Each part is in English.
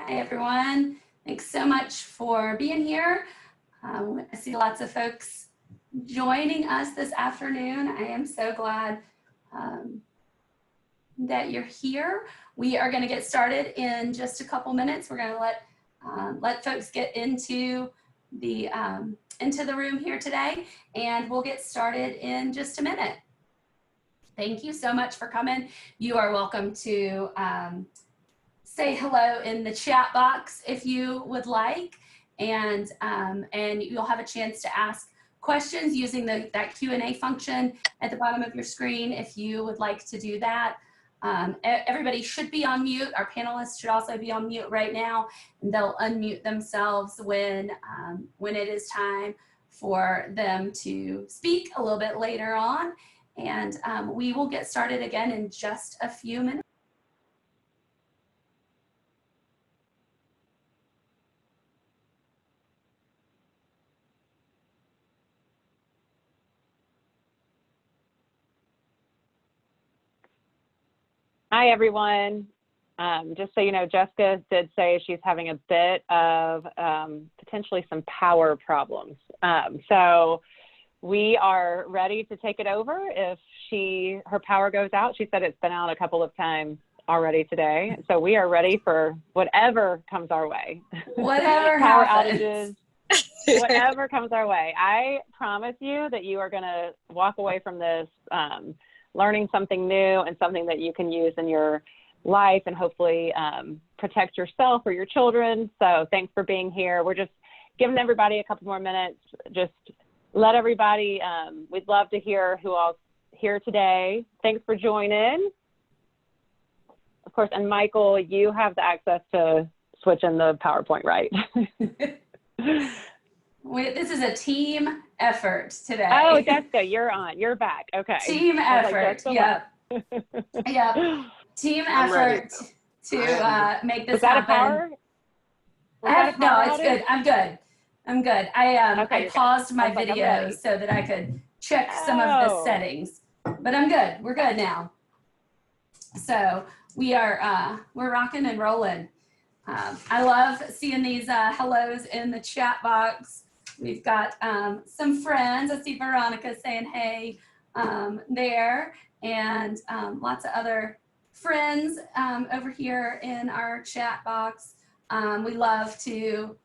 Hi, everyone. Thanks so much for being here. I see lots of folks joining us this afternoon. I am so glad that you're here. We are going to get started in just a couple minutes. We're going to let folks get into the room here today, and we'll get started in just a minute. Thank you so much for coming. You are welcome to say hello in the chat box if you would like, and you'll have a chance to ask questions using that Q&A function at the bottom of your screen if you would like to do that. Everybody should be on mute. Our panelists should also be on mute right now, and they'll unmute themselves when it is time for them to speak a little bit later on. And we will get started again in just a few minutes. Hi, everyone. Just so you know, Jessica did say she's having a bit of potentially some power problems. So we are ready to take it over if her power goes out. She said it's been out a couple of times already today. So we are ready for whatever comes our way. Whatever power happens. outages, whatever comes our way. I promise you that you are going to walk away from this learning something new and something that you can use in your life and hopefully protect yourself or your children. So thanks for being here. We're just giving everybody a couple more minutes. Just let everybody, we'd love to hear who all's here today. Thanks for joining. Of course, and Michael, you have the access to switch in the PowerPoint, right? This is a team effort today. Oh, Jessica, you're on. You're back. Okay. Team effort. Yep. Yep. Team effort to make this happen. Was that a power? No, it's good. I'm good. I'm good. I paused my like, video so that I could check some of the settings, but I'm good. We're good now. So we're rocking and rolling. I love seeing these hellos in the chat box. We've got some friends. I see Veronica saying hey there, and lots of other friends over here in our chat box. We love to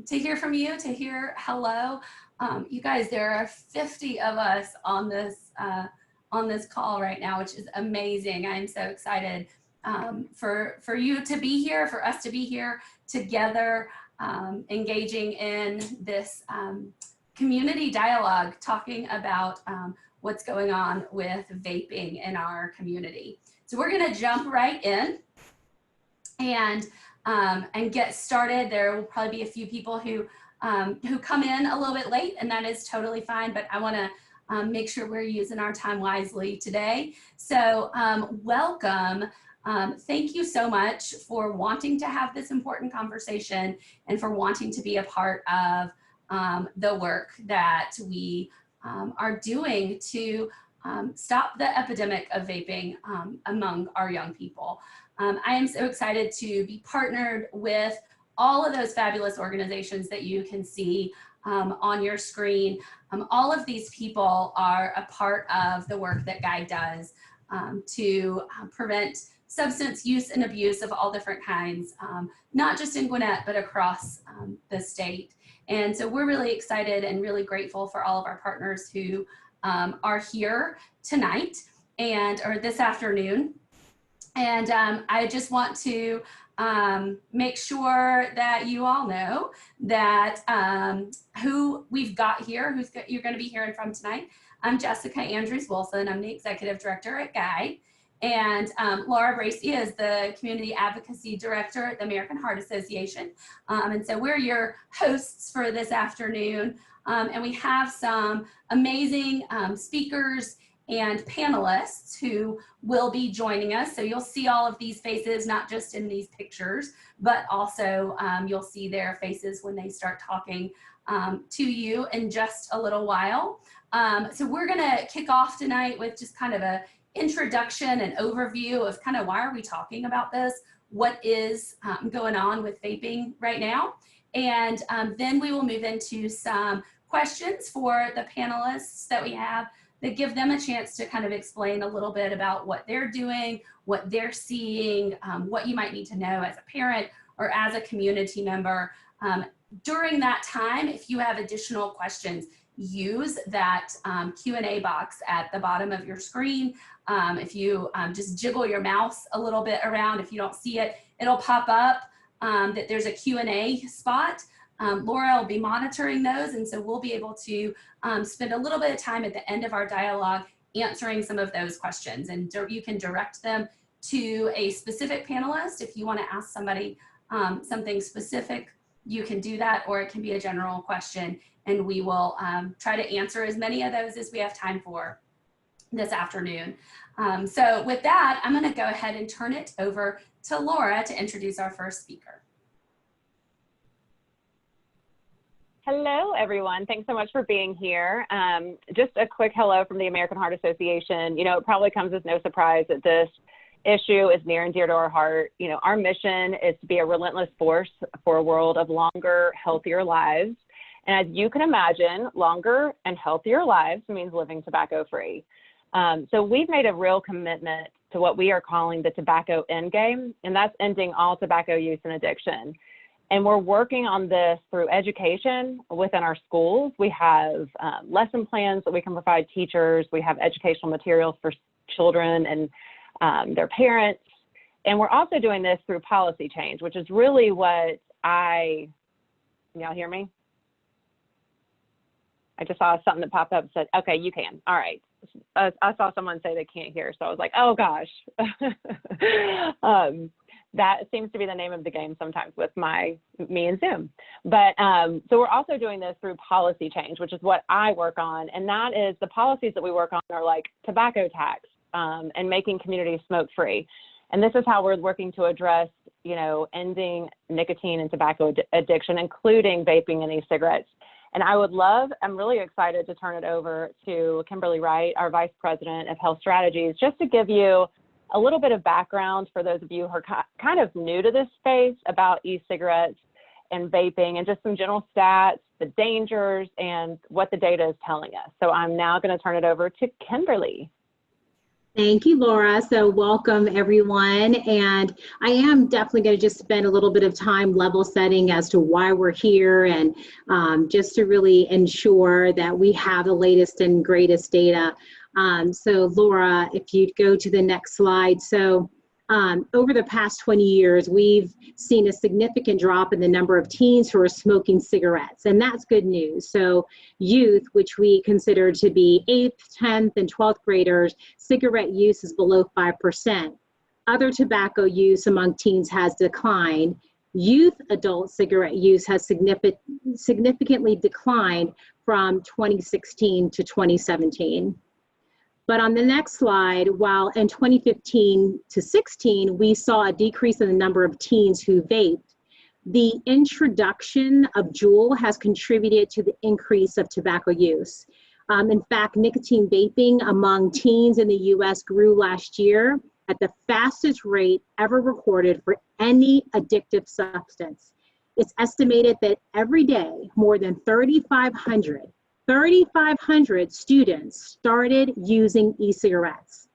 hear from you, to hear hello. You guys, there are 50 of us on this call right now, which is amazing. I'm so excited for you to be here, for us to be here together, engaging in this community dialogue, talking about what's going on with vaping in our community. So we're going to jump right in and get started. There will probably be a few people who come in a little bit late, and that is totally fine, but I want to make sure we're using our time wisely today. So welcome. Thank you so much for wanting to have this important conversation and for wanting to be a part of the work that we are doing to stop the epidemic of vaping among our young people. I am so excited to be partnered with all of those fabulous organizations that you can see on your screen. All of these people are a part of the work that GUIDE does to prevent substance use and abuse of all different kinds, not just in Gwinnett, but across the state. And so we're really excited and really grateful for all of our partners who are here tonight or this afternoon. And I just want to make sure that you all know that who we've got here, you're going to be hearing from tonight. I'm Jessica Andrews-Wilson. I'm the Executive Director at GUIDE. And Laura Bracey is the Community Advocacy Director at the American Heart Association. And so we're your hosts for this afternoon. And we have some amazing speakers and panelists who will be joining us. So you'll see all of these faces, not just in these pictures, but also you'll see their faces when they start talking to you in just a little while. So we're gonna kick off tonight with just kind of a introduction and overview of kind of why are we talking about this? what is going on with vaping right now. And then we will move into some questions for the panelists that we have that give them a chance to kind of explain a little bit about what they're doing, what they're seeing, what you might need to know as a parent or as a community member. During that time, if you have additional questions, use that Q&A box at the bottom of your screen. If you just jiggle your mouse a little bit around, if you don't see it, it'll pop up that there's a Q&A spot. Laura will be monitoring those, and so we'll be able to spend a little bit of time at the end of our dialogue answering some of those questions. And you can direct them to a specific panelist. If you want to ask somebody something specific, you can do that, or it can be a general question, and we will try to answer as many of those as we have time for this afternoon. So with that, I'm going to go ahead and turn it over to Laura to introduce our first speaker. Hello, everyone. Thanks so much for being here. Just a quick hello from the American Heart Association. You know, it probably comes as no surprise that this issue is near and dear to our heart. You know, our mission is to be a relentless force for a world of longer, healthier lives. And as you can imagine, longer and healthier lives means living tobacco-free. So we've made a real commitment to what we are calling the tobacco endgame, and that's ending all tobacco use and addiction. And we're working on this through education within our schools. We have lesson plans that we can provide teachers. We have educational materials for children and their parents. And we're also doing this through policy change, which is really what y'all hear me? I just saw something that popped up and said, okay, you can. All right. I saw someone say they can't hear. So I was like, oh gosh. That seems to be the name of the game sometimes with me and Zoom. But so we're also doing this through policy change, which is what I work on. And that is the policies that we work on are like tobacco tax and making communities smoke free. And this is how we're working to address, you know, ending nicotine and tobacco addiction, including vaping and e-cigarettes. And I'm really excited to turn it over to Kimberly Wright, our Vice President of Health Strategies, just to give you a little bit of background for those of you who are kind of new to this space about e-cigarettes and vaping, and just some general stats, the dangers, and what the data is telling us. So I'm now going to turn it over to Kimberly. Thank you, Laura. So welcome, everyone. And I am definitely going to just spend a little bit of time level setting as to why we're here, and just to really ensure that we have the latest and greatest data. So Laura, if you'd go to the next slide. So over the past 20 years, we've seen a significant drop in the number of teens who are smoking cigarettes, and that's good news. So youth, which we consider to be 8th, 10th, and 12th graders, cigarette use is below 5%. Other tobacco use among teens has declined. Youth adult cigarette use has significantly declined from 2016 to 2017. But on the next slide, while in 2015 to 16, we saw a decrease in the number of teens who vaped, the introduction of Juul has contributed to the increase of tobacco use. In fact, nicotine vaping among teens in the US grew last year at the fastest rate ever recorded for any addictive substance. It's estimated that every day, more than 3,500 students started using e-cigarettes.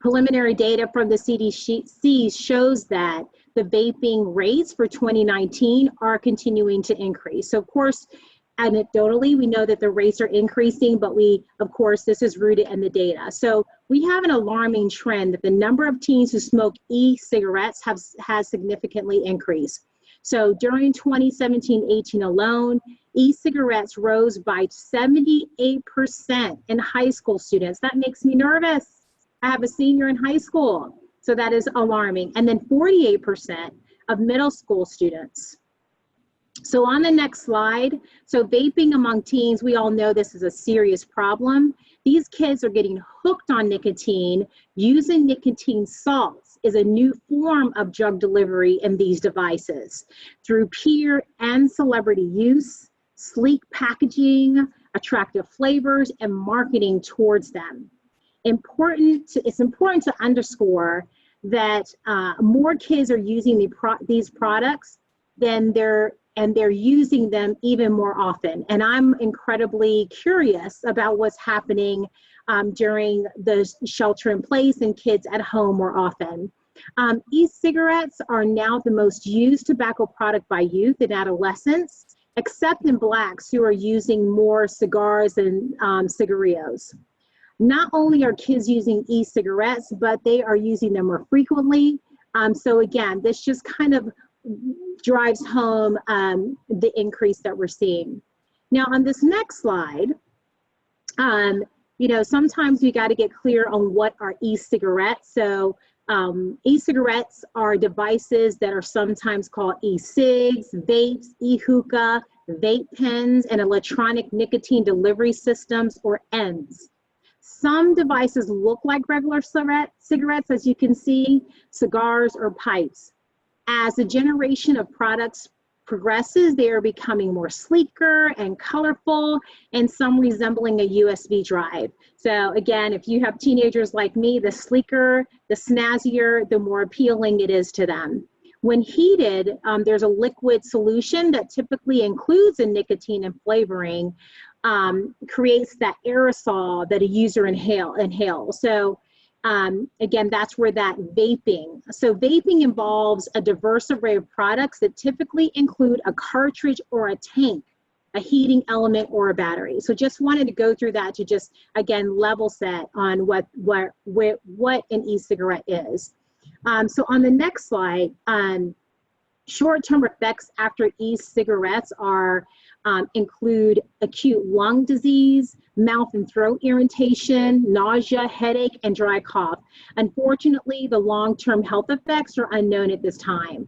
Preliminary data from the CDC shows that the vaping rates for 2019 are continuing to increase. So of course, anecdotally, we know that the rates are increasing, but of course, this is rooted in the data. So we have an alarming trend that the number of teens who smoke e-cigarettes has significantly increased. So during 2017-18 alone, e-cigarettes rose by 78% in high school students. That makes me nervous. I have a senior in high school, so that is alarming. And then 48% of middle school students. So on the next slide, so vaping among teens, we all know this is a serious problem. These kids are getting hooked on nicotine. Using nicotine salts is a new form of drug delivery in these devices through peer and celebrity use, sleek packaging, attractive flavors, and marketing towards them. It's important to underscore that more kids are using these products than they're using them even more often. And I'm incredibly curious about what's happening during the shelter in place and kids at home more often. E-cigarettes are now the most used tobacco product by youth and adolescents, except in Blacks who are using more cigars and cigarillos. Not only are kids using e-cigarettes, but they are using them more frequently. So again, this just kind of drives home the increase that we're seeing. Now on this next slide, you know, sometimes we got to get clear on what are e-cigarettes. So e-cigarettes are devices that are sometimes called e-cigs, vapes, e-hookah, vape pens, and electronic nicotine delivery systems, or ENDS. Some devices look like regular cigarettes, as you can see, cigars or pipes. As the generation of products progresses, they are becoming more sleeker and colorful, and some resembling a USB drive. So again, if you have teenagers like me, the sleeker, the snazzier, the more appealing it is to them. When heated, there's a liquid solution that typically includes a nicotine and flavoring, creates that aerosol that a user inhales. So again, that's where that vaping. So vaping involves a diverse array of products that typically include a cartridge or a tank, a heating element, or a battery. So just wanted to go through that to just, again, level set on what an e-cigarette is. So on the next slide, short-term effects after e-cigarettes include acute lung disease, mouth and throat irritation, nausea, headache, and dry cough. Unfortunately, the long-term health effects are unknown at this time.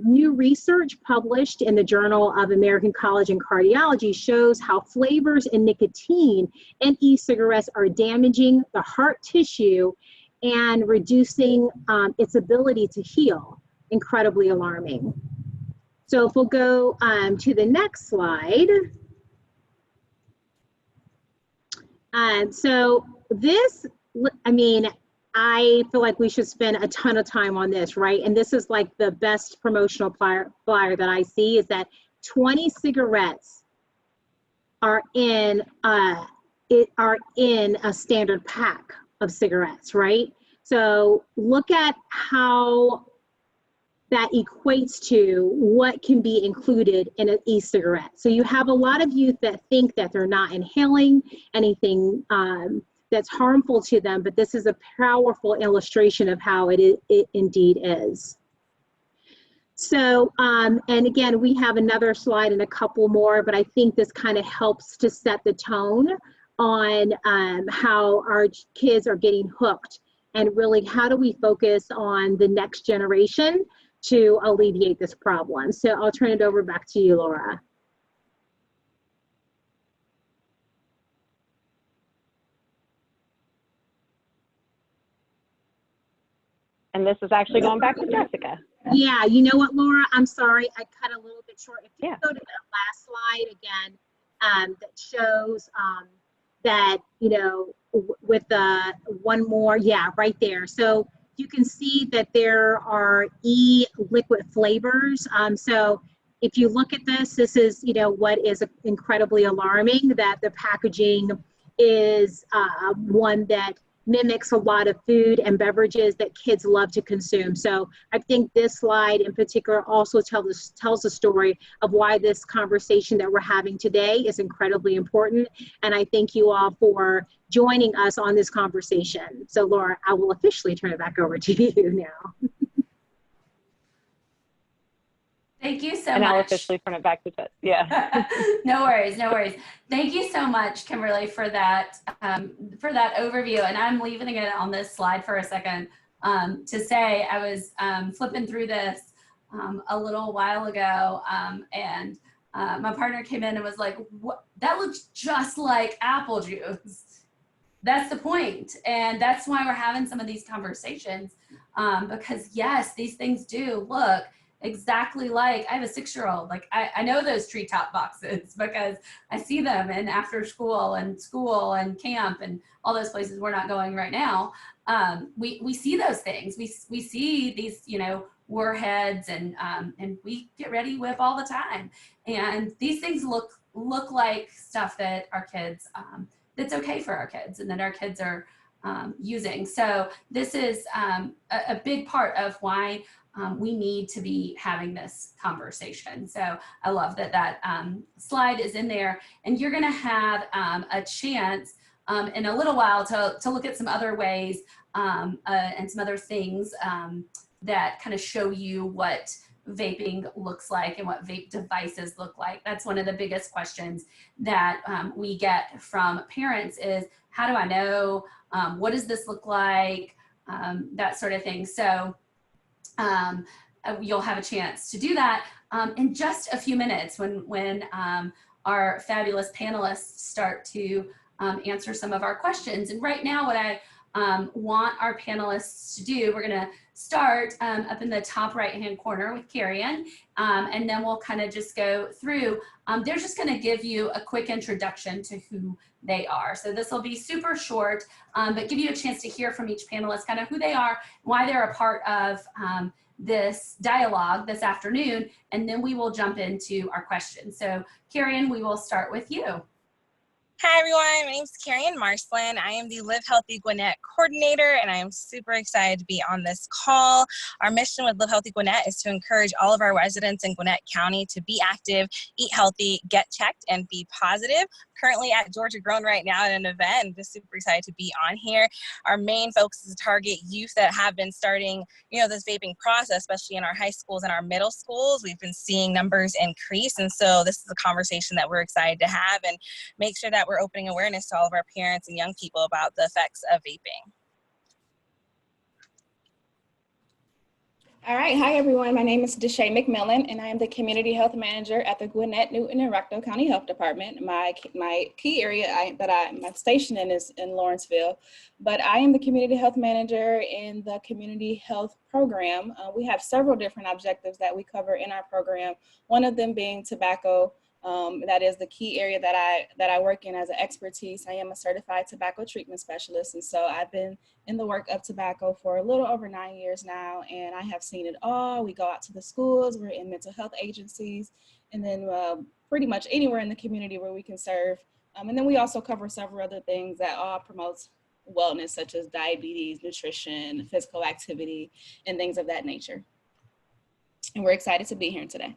New research published in the Journal of American College of Cardiology shows how flavors and nicotine in e-cigarettes are damaging the heart tissue and reducing its ability to heal. Incredibly alarming. So if we'll go to the next slide. So this, I mean, I feel like we should spend a ton of time on this, right? And this is like the best promotional flyer that I see, is that 20 cigarettes are in a standard pack of cigarettes, right? So look at how that equates to what can be included in an e-cigarette. So you have a lot of youth that think that they're not inhaling anything that's harmful to them, but this is a powerful illustration of how it indeed is. So, and again, we have another slide and a couple more, but I think this kind of helps to set the tone on how our kids are getting hooked, and really how do we focus on the next generation to alleviate this problem. So I'll turn it over back to you, Laura. And this is actually going back to Jessica. Yeah, you know what, Laura? I'm sorry, I cut a little bit short. If you Yeah. go to that last slide again, that shows that, you know, with the one more, yeah, right there. So you can see that there are e-liquid flavors. So if you look at this, this is, you know, what is incredibly alarming, that the packaging is one that mimics a lot of food and beverages that kids love to consume. So I think this slide in particular also tells the story of why this conversation that we're having today is incredibly important. And I thank you all for joining us on this conversation. So Laura, I will officially turn it back over to you now. Thank you so And much. I'll officially turn it back to Jess. Yeah. No worries, no worries. Thank you so much, Kimberly, for that overview. And I'm leaving it on this slide for a second to say I was flipping through this a little while ago, and my partner came in and was like, "What? That looks just like apple juice." That's the point, and that's why we're having some of these conversations, because yes, these things do look exactly like, I have a 6-year-old, like I know those treetop boxes because I see them in after school and camp and all those places we're not going right now. We see those things. We see these, you know, warheads and we get ready with all the time. And these things look like stuff that our kids, that's okay for our kids and that our kids are using. So this is a big part of why we need to be having this conversation. So I love that slide is in there, and you're going to have a chance in a little while to look at some other ways and some other things that kind of show you what vaping looks like and what vape devices look like. That's one of the biggest questions that we get from parents is, how do I know? What does this look like? That sort of thing. So you'll have a chance to do that in just a few minutes when our fabulous panelists start to answer some of our questions. And right now, what I want our panelists to do, we're gonna start up in the top right-hand corner with Carrie-Ann, and then we'll kind of just go through. They're just gonna give you a quick introduction to who they are. So this will be super short, but give you a chance to hear from each panelist kind of who they are, why they're a part of this dialogue this afternoon, and then we will jump into our questions. So Carrie-Ann, we will start with you. Hi everyone, my name is Carrie-Ann Marslin. I am the Live Healthy Gwinnett coordinator, and I am super excited to be on this call. Our mission with Live Healthy Gwinnett is to encourage all of our residents in Gwinnett County to be active, eat healthy, get checked, and be positive. Currently at Georgia Grown right now at an event. I'm just super excited to be on here. Our main focus is to target youth that have been starting, this vaping process, especially in our high schools and our middle schools. We've been seeing numbers increase, and so this is a conversation that we're excited to have and make sure that we're opening awareness to all of our parents and young people about the effects of vaping. All right, hi everyone. My name is Deshae McMillan, and I am the Community Health Manager at the Gwinnett, Newton, and Rockdale County Health Department. My key area my station in is in Lawrenceville, but I am the Community Health Manager in the Community Health Program. We have several different objectives that we cover in our program, one of them being tobacco. That is the key area that I work in as an expertise. I am a certified tobacco treatment specialist, and so I've been in the work of tobacco for a little over 9 years now, and I have seen it all. We go out to the schools, we're in mental health agencies, and then pretty much anywhere in the community where we can serve. And then we also cover several other things that all promotes wellness, such as diabetes, nutrition, physical activity, and things of that nature. And we're excited to be here today.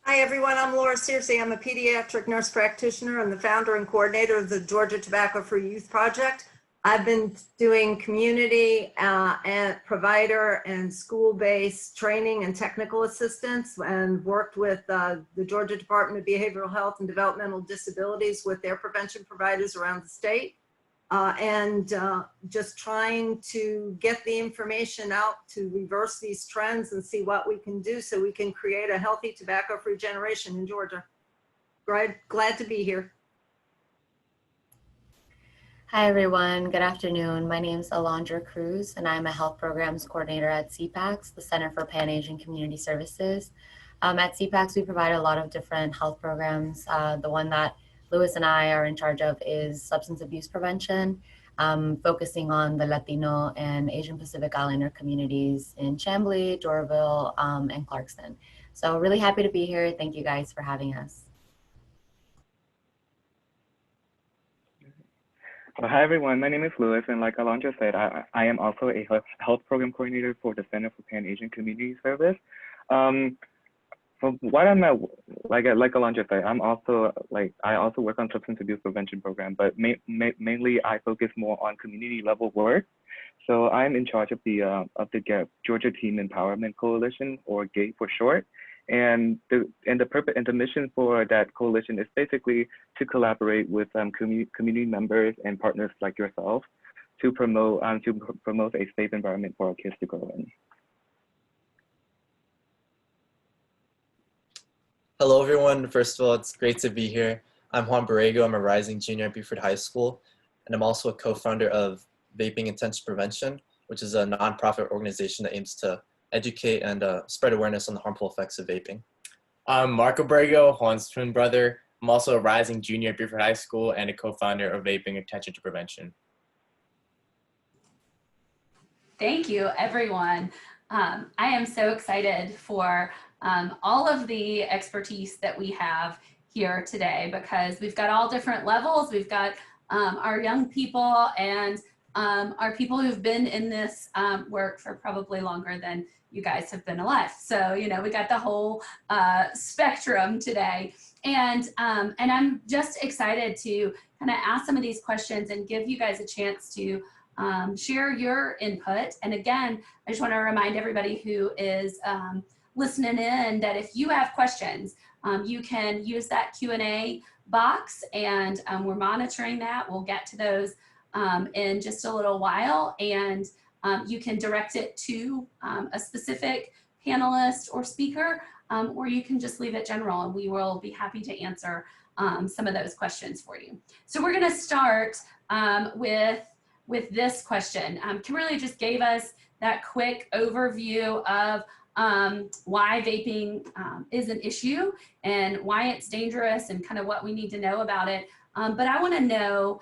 Hi everyone, I'm Laura Searcy. I'm a pediatric nurse practitioner. I'm the founder and coordinator of the Georgia Tobacco Free Youth Project. I've been doing community and provider and school-based training and technical assistance, and worked with the Georgia Department of Behavioral Health and Developmental Disabilities with their prevention providers around the state. And just trying to get the information out to reverse these trends and see what we can do so we can create a healthy tobacco-free generation in Georgia. Glad to be here. Hi everyone, good afternoon. My name is Alondra Cruz, and I'm a health programs coordinator at CPACS, the Center for PanAsian Community Services. At CPACS, we provide a lot of different health programs. The one that Louis and I are in charge of is substance abuse prevention, focusing on the Latino and Asian Pacific Islander communities in Chamblee, Doraville, and Clarkston. So really happy to be here. Thank you guys for having us. Well, hi everyone, my name is Louis, and like Alondra said, I am also a health program coordinator for the Center for Pan-Asian Community Service. So what I'm at, like Alondra said, I also work on substance abuse prevention program, but mainly I focus more on community level work. So I'm in charge of the Georgia Teen Empowerment Coalition, or GATE for short. And the purpose and the mission for that coalition is basically to collaborate with community members and partners like yourself to promote a safe environment for our kids to grow in. Hello, everyone. First of all, it's great to be here. I'm Juan Borrego. I'm a rising junior at Buford High School, and I'm also a co-founder of Vaping-Attention Prevention, which is a nonprofit organization that aims to educate and spread awareness on the harmful effects of vaping. I'm Marco Borrego, Juan's twin brother. I'm also a rising junior at Beaufort High School and a co-founder of Vaping-Attention to Prevention. Thank you, everyone. I am so excited for all of the expertise that we have here today, because we've got all different levels. We've got our young people and our people who've been in this work for probably longer than you guys have been alive. So, you know, we got the whole spectrum today. And I'm just excited to kind of ask some of these questions and give you guys a chance to share your input. And again, I just want to remind everybody who is listening in that if you have questions, you can use that Q&A box, and we're monitoring that. We'll get to those in just a little while, and you can direct it to a specific panelist or speaker, or you can just leave it general, and we will be happy to answer some of those questions for you. So we're going to start with this question. Kimberly just gave us that quick overview of why vaping is an issue and why it's dangerous and kind of what we need to know about it. But I want to know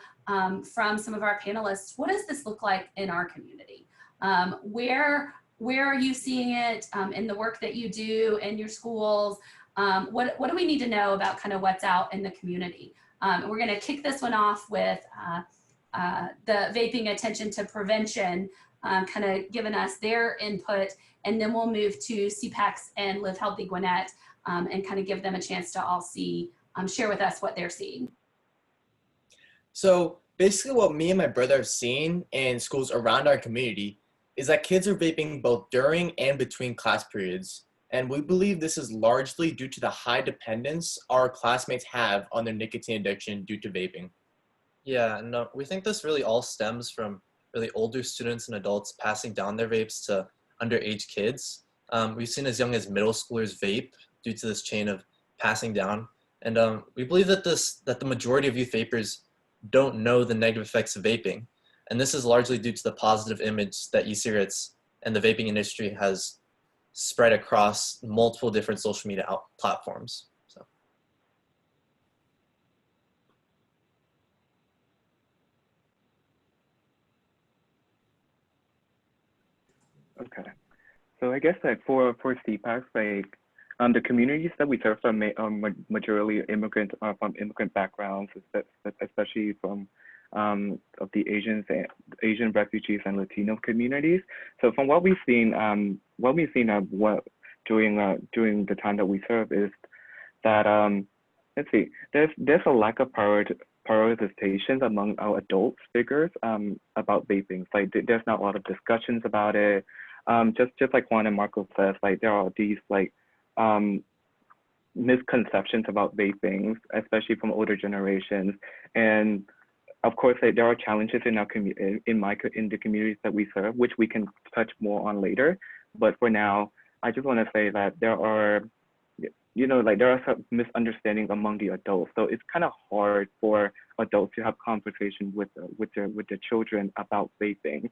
from some of our panelists, what does this look like in our community? Where are you seeing it in the work that you do in your schools? What do we need to know about kind of what's out in the community? We're going to kick this one off with the Vaping-Attention to Prevention, kind of giving us their input, and then we'll move to CPACs and Live Healthy Gwinnett and kind of give them a chance to all share with us what they're seeing. So basically what me and my brother have seen in schools around our community is that kids are vaping both during and between class periods. And we believe this is largely due to the high dependence our classmates have on their nicotine addiction due to vaping. Yeah, no, we think this really all stems from really older students and adults passing down their vapes to underage kids. We've seen as young as middle schoolers vape due to this chain of passing down. And we believe that the majority of youth vapers don't know the negative effects of vaping. And this is largely due to the positive image that e-cigarettes and the vaping industry has spread across multiple different social media platforms. So. Okay. So I guess like for CPACs, like the communities that we serve are majority immigrant from immigrant backgrounds, especially from of the Asian refugees and Latino communities. So from what we've seen, during the time that we serve is that let's see, there's a lack of prioritizations among our adult figures about vaping. Like there's not a lot of discussions about it. Just like Juan and Marco says, like there are these like misconceptions about vaping, especially from older generations. And of course, like, there are challenges in our in the communities that we serve, which we can touch more on later. But for now, I just want to say that there are, there are some misunderstandings among the adults. So it's kind of hard for adults to have conversation with their children about vaping.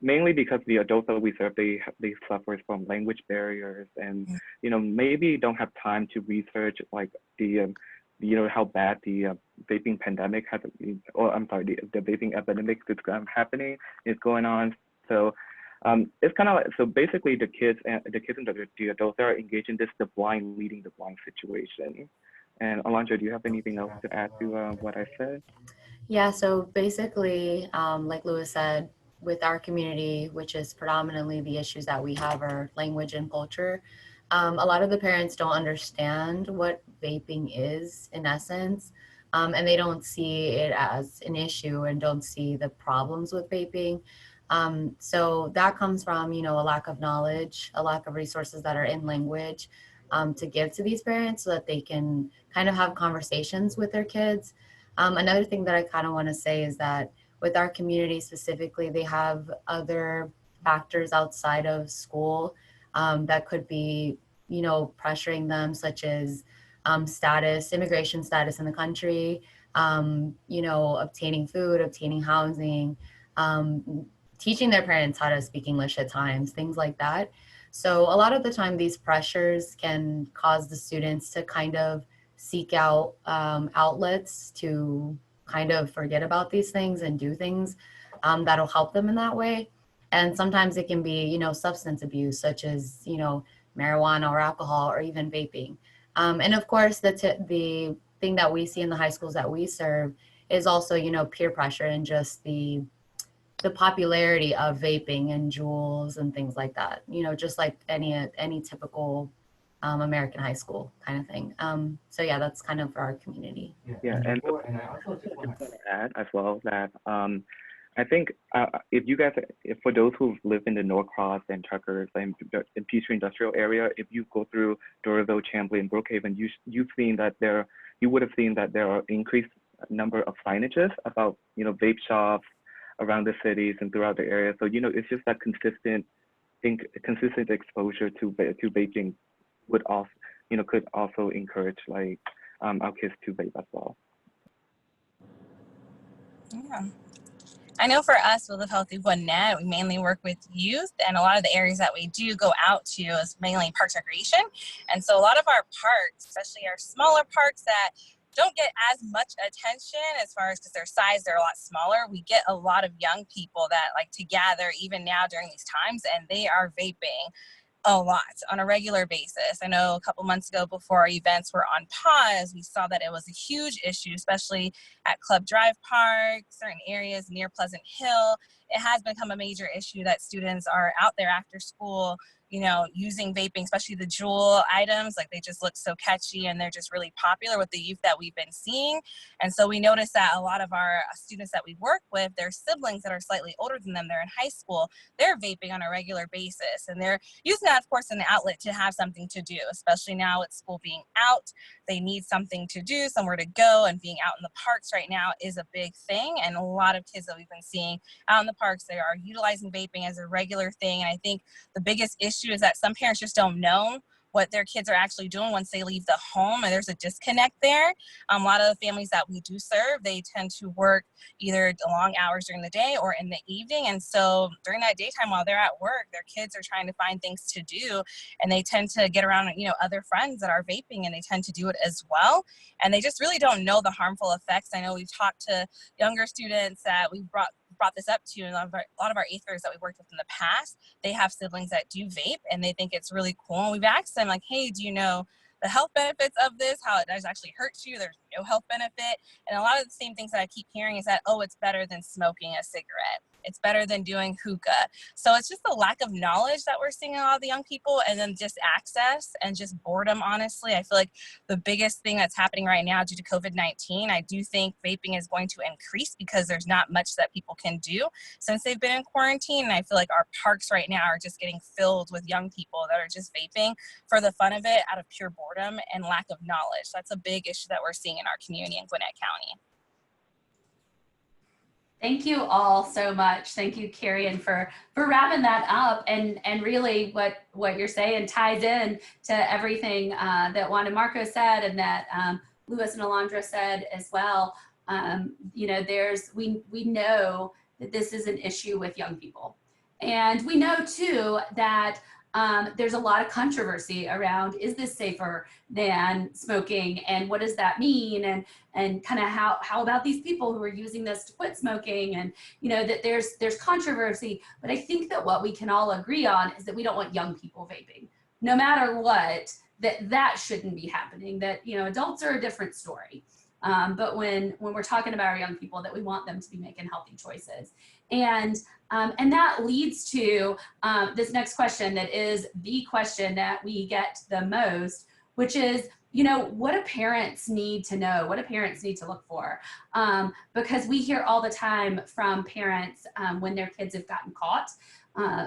Mainly because the adults that we serve, they suffer from language barriers and, maybe don't have time to research like the, how bad the vaping pandemic has, or I'm sorry, the vaping epidemic that's happening is going on. So it's kind of like, so basically the kids and the adults are engaged in this, the blind leading the blind situation. And Alondra, do you have anything else to add to what I said? Yeah, so basically, like Louis said, with our community, which is predominantly the issues that we have are language and culture, a lot of the parents don't understand what vaping is in essence, and they don't see it as an issue and don't see the problems with vaping. So that comes from, a lack of knowledge, a lack of resources that are in language to give to these parents so that they can kind of have conversations with their kids. Another thing that I kind of want to say is that with our community specifically, they have other factors outside of school that could be, pressuring them, such as immigration status in the country, obtaining food, obtaining housing, teaching their parents how to speak English at times, things like that. So a lot of the time these pressures can cause the students to kind of seek out outlets to kind of forget about these things and do things that'll help them in that way. And sometimes it can be, you know, substance abuse, such as, you know, marijuana or alcohol or even vaping. And of course, the thing that we see in the high schools that we serve is also, you know, peer pressure and just the popularity of vaping and Juuls and things like that, you know, just like any typical American high school kind of thing. So yeah, that's kind of for our community. Yeah, and I also just want to add as well that I think if for those who live in the Norcross and Tuckers and Peachtree Industrial area, if you go through Doraville, Champlain, Brookhaven, you would have seen that there are increased number of signages about, you know, vape shops around the cities and throughout the area. So, you know, it's just that consistent exposure to vaping would also, you know, could also encourage like our kids to vape as well. Yeah. I know for us with Live Healthy Gwinnett, we mainly work with youth, and a lot of the areas that we do go out to is mainly parks recreation. And so a lot of our parks, especially our smaller parks that don't get as much attention as far as because their size, they're a lot smaller. We get a lot of young people that like to gather even now during these times, and they are vaping a lot on a regular basis. I know a couple months ago before our events were on pause, we saw that it was a huge issue, especially at Club Drive Park, certain areas near Pleasant Hill. It has become a major issue that students are out there after school, you know, using vaping, especially the Juul items. Like they just look so catchy and they're just really popular with the youth that we've been seeing. And so we noticed that a lot of our students that we work with, their siblings that are slightly older than them, they're in high school, they're vaping on a regular basis. And they're using that, of course, an outlet to have something to do, especially now with school being out. They need something to do, somewhere to go, and being out in the parks right now is a big thing. And a lot of kids that we've been seeing out in the parks, they are utilizing vaping as a regular thing. And I think the biggest issue is that some parents just don't know what their kids are actually doing once they leave the home, and there's a disconnect there. A lot of the families that we do serve, they tend to work either long hours during the day or in the evening, and so during that daytime while they're at work, their kids are trying to find things to do, and they tend to get around, you know, other friends that are vaping, and they tend to do it as well, and they just really don't know the harmful effects. I know we've talked to younger students that we've brought this up to, and a lot of our 8th graders that we worked with in the past, they have siblings that do vape and they think it's really cool. And we've asked them like, hey, do you know the health benefits of this, how it does actually hurt you? There's no health benefit. And a lot of the same things that I keep hearing is that, oh, it's better than smoking a cigarette. It's better than doing hookah. So it's just the lack of knowledge that we're seeing in a lot of the young people, and then just access and just boredom, honestly. I feel like the biggest thing that's happening right now due to COVID-19, I do think vaping is going to increase because there's not much that people can do since they've been in quarantine. And I feel like our parks right now are just getting filled with young people that are just vaping for the fun of it out of pure boredom and lack of knowledge. That's a big issue that we're seeing in our community in Gwinnett County. Thank you all so much. Thank you, Carrie, for wrapping that up. And really what you're saying ties in to everything that Juan and Marco said, and that Louis and Alondra said as well. You know, we know that this is an issue with young people. And we know too that there's a lot of controversy around, is this safer than smoking, and what does that mean, and kind of how about these people who are using this to quit smoking, and you know that there's controversy. But I think that what we can all agree on is that we don't want young people vaping, no matter what. That shouldn't be happening. That, you know, adults are a different story. But when we're talking about our young people, that we want them to be making healthy choices. And that leads to this next question, that is the question that we get the most, which is, you know, what do parents need to know? What do parents need to look for? Because we hear all the time from parents when their kids have gotten caught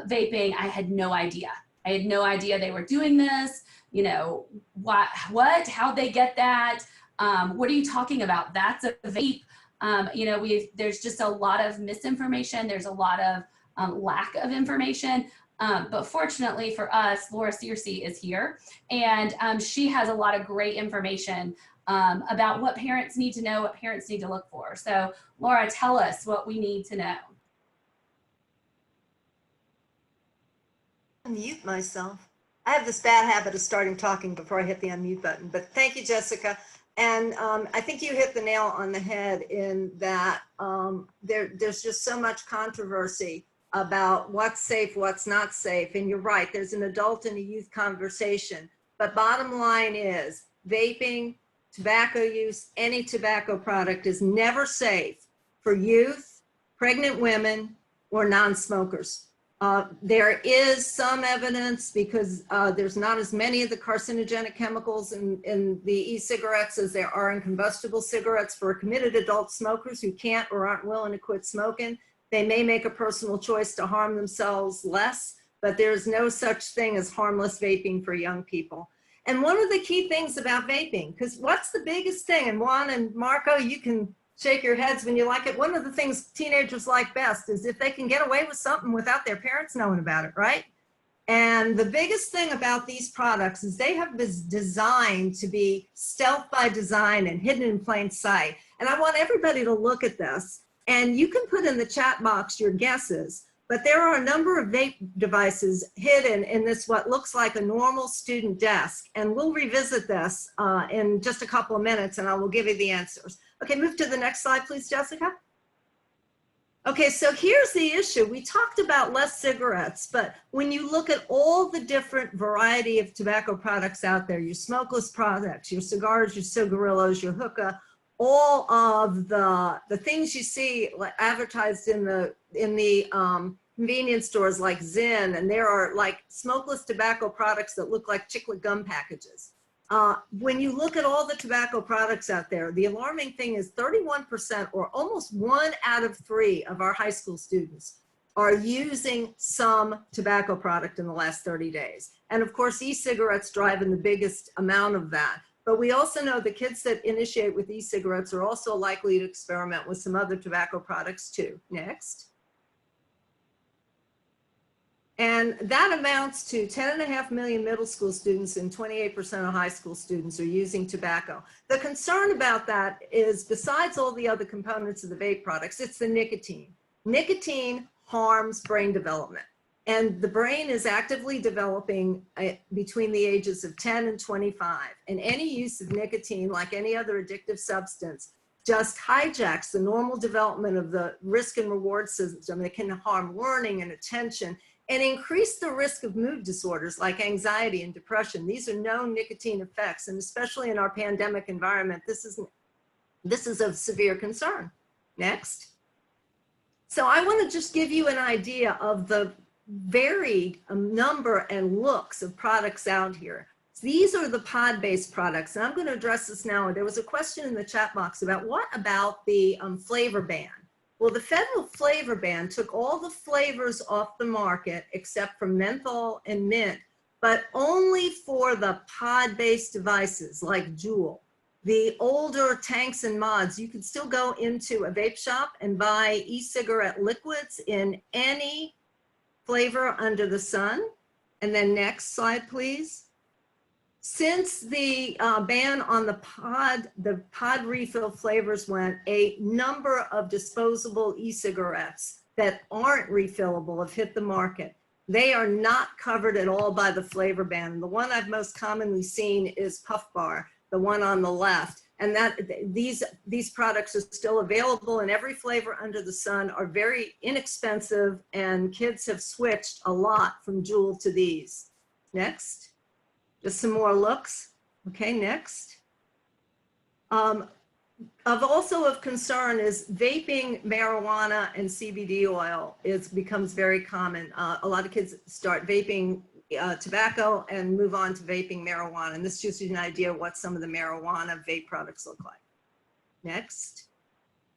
vaping, I had no idea. I had no idea they were doing this. You know, how'd they get that? What are you talking about? That's a vape. You know, there's just a lot of misinformation. There's a lot of lack of information. But fortunately for us, Laura Searcy is here, and she has a lot of great information about what parents need to know, what parents need to look for. So Laura, tell us what we need to know. Unmute myself. I have this bad habit of starting talking before I hit the unmute button, but thank you, Jessica. And I think you hit the nail on the head in that there's just so much controversy about what's safe, what's not safe. And you're right, there's an adult and a youth conversation. But bottom line is vaping, tobacco use, any tobacco product is never safe for youth, pregnant women, or non-smokers. There is some evidence because there's not as many of the carcinogenic chemicals in the e-cigarettes as there are in combustible cigarettes. For committed adult smokers who can't or aren't willing to quit smoking, they may make a personal choice to harm themselves less, but there's no such thing as harmless vaping for young people. And one of the key things about vaping, because what's the biggest thing, and Juan and Marco, you can shake your heads when you like it. One of the things teenagers like best is if they can get away with something without their parents knowing about it, right? And the biggest thing about these products is they have been designed to be stealth by design and hidden in plain sight. And I want everybody to look at this, and you can put in the chat box your guesses, but there are a number of vape devices hidden in this what looks like a normal student desk. And we'll revisit this in just a couple of minutes, and I will give you the answers. Okay, move to the next slide, please, Jessica. Okay, so here's the issue. We talked about less cigarettes, but when you look at all the different variety of tobacco products out there, your smokeless products, your cigars, your cigarillos, your hookah, all of the things you see like advertised in the convenience stores like Zyn, and there are like smokeless tobacco products that look like chiclet gum packages. When you look at all the tobacco products out there, the alarming thing is 31% or almost 1 out of 3 of our high school students are using some tobacco product in the last 30 days. And of course, e-cigarettes driving the biggest amount of that. But we also know the kids that initiate with e-cigarettes are also likely to experiment with some other tobacco products too. Next. And that amounts to 10.5 million middle school students and 28% of high school students are using tobacco. The concern about that is besides all the other components of the vape products, it's the nicotine. Nicotine harms brain development. And the brain is actively developing between the ages of 10 and 25. And any use of nicotine, like any other addictive substance, just hijacks the normal development of the risk and reward system. It can harm learning and attention and increase the risk of mood disorders like anxiety and depression. These are known nicotine effects, and especially in our pandemic environment, this is of severe concern. Next. So I want to just give you an idea of the varied number and looks of products out here. These are the pod-based products, and I'm going to address this now. There was a question in the chat box about what about the flavor ban? Well, the federal flavor ban took all the flavors off the market except for menthol and mint, but only for the pod-based devices like Juul. The older tanks and mods, you could still go into a vape shop and buy e-cigarette liquids in any flavor under the sun. And then next slide, please. Since the ban on the pod refill flavors went, a number of disposable e-cigarettes that aren't refillable have hit the market. They are not covered at all by the flavor ban. The one I've most commonly seen is Puff Bar, the one on the left. And that these products are still available in every flavor under the sun, are very inexpensive, and kids have switched a lot from Juul to these. Next. Just some more looks. Okay, next. Also of concern is vaping marijuana and CBD oil becomes very common. A lot of kids start vaping tobacco and move on to vaping marijuana. And this gives you an idea of what some of the marijuana vape products look like. Next.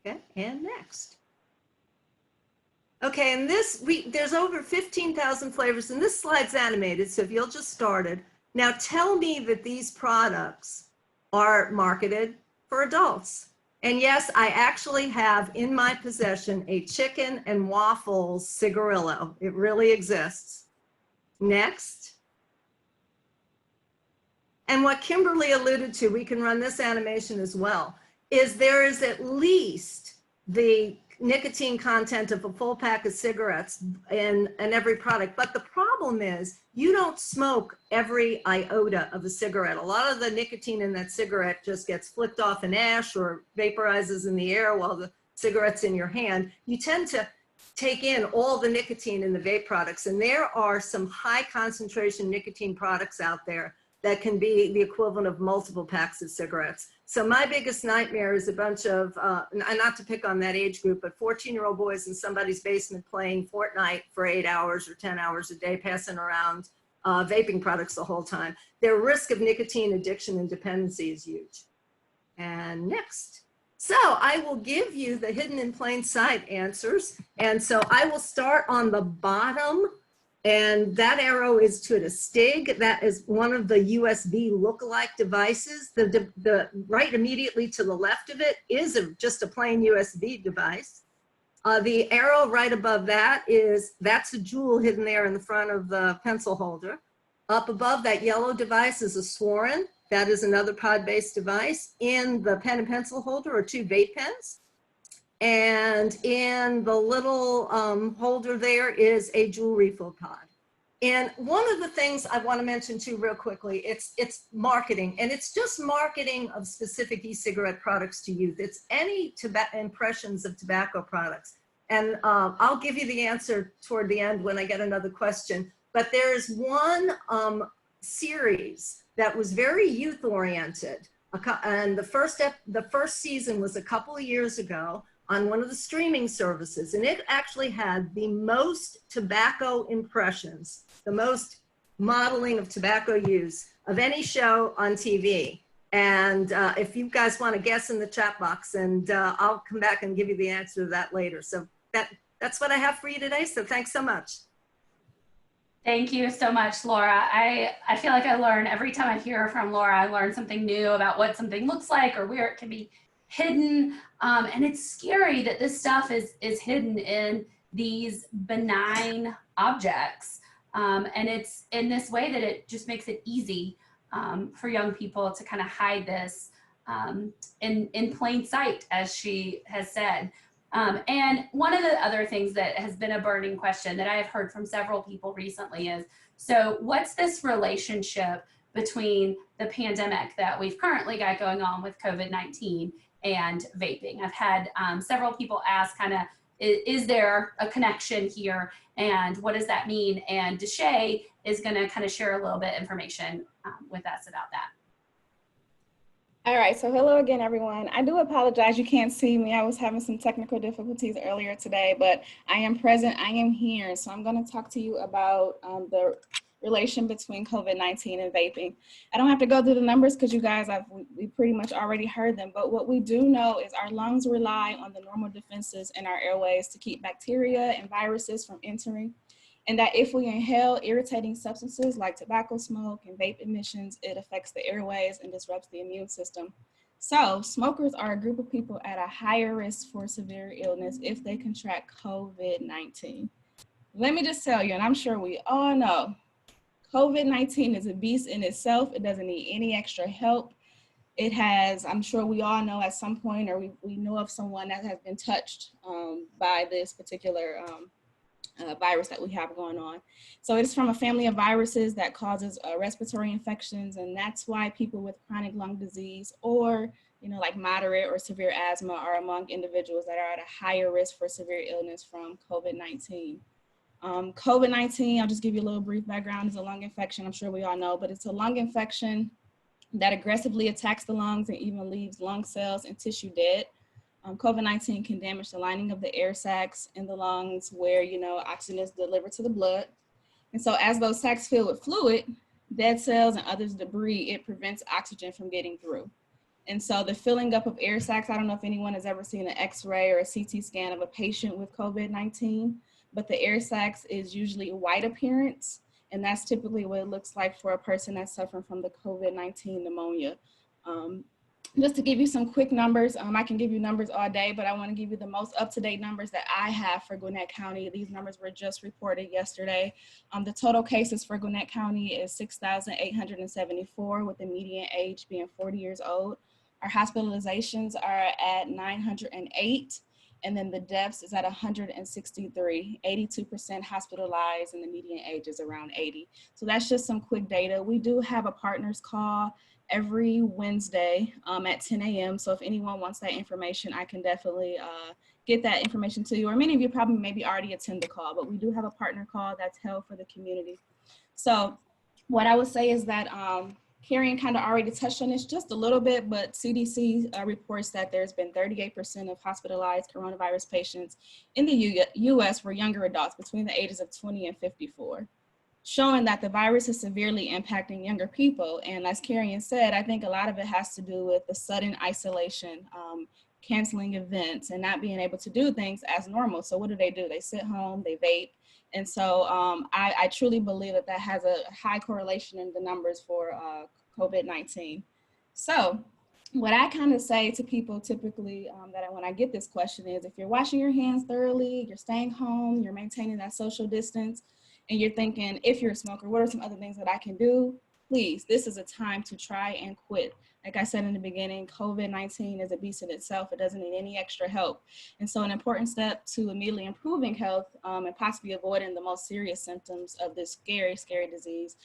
Okay, and next. Okay, and there's over 15,000 flavors, and this slide's animated, so if you'll just start it. Now tell me that these products are marketed for adults. And yes, I actually have in my possession a chicken and waffles cigarillo. It really exists. Next. And what Kimberly alluded to, we can run this animation as well, is there is at least the nicotine content of a full pack of cigarettes in every product. But the problem is you don't smoke every iota of a cigarette. A lot of the nicotine in that cigarette just gets flicked off in ash or vaporizes in the air while the cigarette's in your hand. You tend to take in all the nicotine in the vape products. And there are some high concentration nicotine products out there that can be the equivalent of multiple packs of cigarettes. So my biggest nightmare is a bunch of, not to pick on that age group, but 14-year-old boys in somebody's basement playing Fortnite for 8 hours or 10 hours a day, passing around vaping products the whole time. Their risk of nicotine addiction and dependency is huge. And next. So I will give you the hidden in plain sight answers. And so I will start on the bottom. And that arrow is to the STIG. That is one of the USB lookalike devices. The right immediately to the left of it is just a plain USB device. The arrow right above that that's a jewel hidden there in the front of the pencil holder. Up above that yellow device is a Swarin. That is another pod-based device. In the pen and pencil holder are 2 vape pens. And in the little holder there is a jewel refill pod. And one of the things I want to mention too real quickly, it's marketing, and it's just marketing of specific e-cigarette products to youth. It's any impressions of tobacco products. And I'll give you the answer toward the end when I get another question. But there's one series that was very youth oriented. And the first season was a couple of years ago on one of the streaming services, and it actually had the most tobacco impressions, the most modeling of tobacco use of any show on TV. And if you guys want to guess in the chat box, and I'll come back and give you the answer to that later. So that's what I have for you today. So thanks so much. Thank you so much, Laura. I feel like I learn every time I hear from Laura, I learn something new about what something looks like or where it can be hidden. And it's scary that this stuff is hidden in these benign objects. And it's in this way that it just makes it easy for young people to kind of hide this in plain sight, as she has said. And one of the other things that has been a burning question that I have heard from several people recently is, so what's this relationship between the pandemic that we've currently got going on with COVID-19 and vaping? I've had several people ask kind of, is there a connection here? And what does that mean? And Deshay is going to kind of share a little bit of information with us about that. All right, so hello again, everyone. I do apologize you can't see me. I was having some technical difficulties earlier today, but I am present, I am here. So I'm going to talk to you about the relation between COVID-19 and vaping. I don't have to go through the numbers because you guys, we pretty much already heard them, but what we do know is our lungs rely on the normal defenses in our airways to keep bacteria and viruses from entering. And that if we inhale irritating substances like tobacco smoke and vape emissions, it affects the airways and disrupts the immune system. So smokers are a group of people at a higher risk for severe illness if they contract COVID-19. Let me just tell you, and I'm sure we all know, COVID-19 is a beast in itself. It doesn't need any extra help. It has, I'm sure we all know at some point, or we know of someone that has been touched by this particular virus that we have going on. So it's from a family of viruses that causes respiratory infections, and that's why people with chronic lung disease or like moderate or severe asthma are among individuals that are at a higher risk for severe illness from COVID-19. COVID-19, I'll just give you a little brief background, is a lung infection. I'm sure we all know, but it's a lung infection that aggressively attacks the lungs and even leaves lung cells and tissue dead. COVID-19 can damage the lining of the air sacs in the lungs where, oxygen is delivered to the blood. And so as those sacs fill with fluid, dead cells and other debris, it prevents oxygen from getting through. And so the filling up of air sacs, I don't know if anyone has ever seen an X-ray or a CT scan of a patient with COVID-19, but the air sacs is usually a white appearance. And that's typically what it looks like for a person that's suffering from the COVID-19 pneumonia. Just to give you some quick numbers, I can give you numbers all day, but I want to give you the most up-to-date numbers that I have for Gwinnett County. These numbers were just reported yesterday. The total cases for Gwinnett County is 6,874, with the median age being 40 years old. Our hospitalizations are at 908, And then the deaths is at 163, 82% hospitalized, and the median age is around 80. So that's just some quick data. We do have a partners call every Wednesday at 10 a.m. So if anyone wants that information, I can definitely get that information to you. Or many of you probably maybe already attend the call, but we do have a partner call that's held for the community. So what I would say is that Karen kind of already touched on this just a little bit, but CDC reports that there's been 38% of hospitalized coronavirus patients in the US were younger adults between the ages of 20 and 54, showing that the virus is severely impacting younger people. And as Karen said, I think a lot of it has to do with the sudden isolation, canceling events, and not being able to do things as normal. So what do? They sit home, they vape. And so I truly believe that that has a high correlation in the numbers for COVID-19. So what I kind of say to people typically when I get this question is, if you're washing your hands thoroughly, you're staying home, you're maintaining that social distance, and you're thinking, if you're a smoker, what are some other things that I can do? Please, this is a time to try and quit. Like I said in the beginning, COVID-19 is a beast in itself. It doesn't need any extra help. And so an important step to immediately improving health and possibly avoiding the most serious symptoms of this scary, scary disease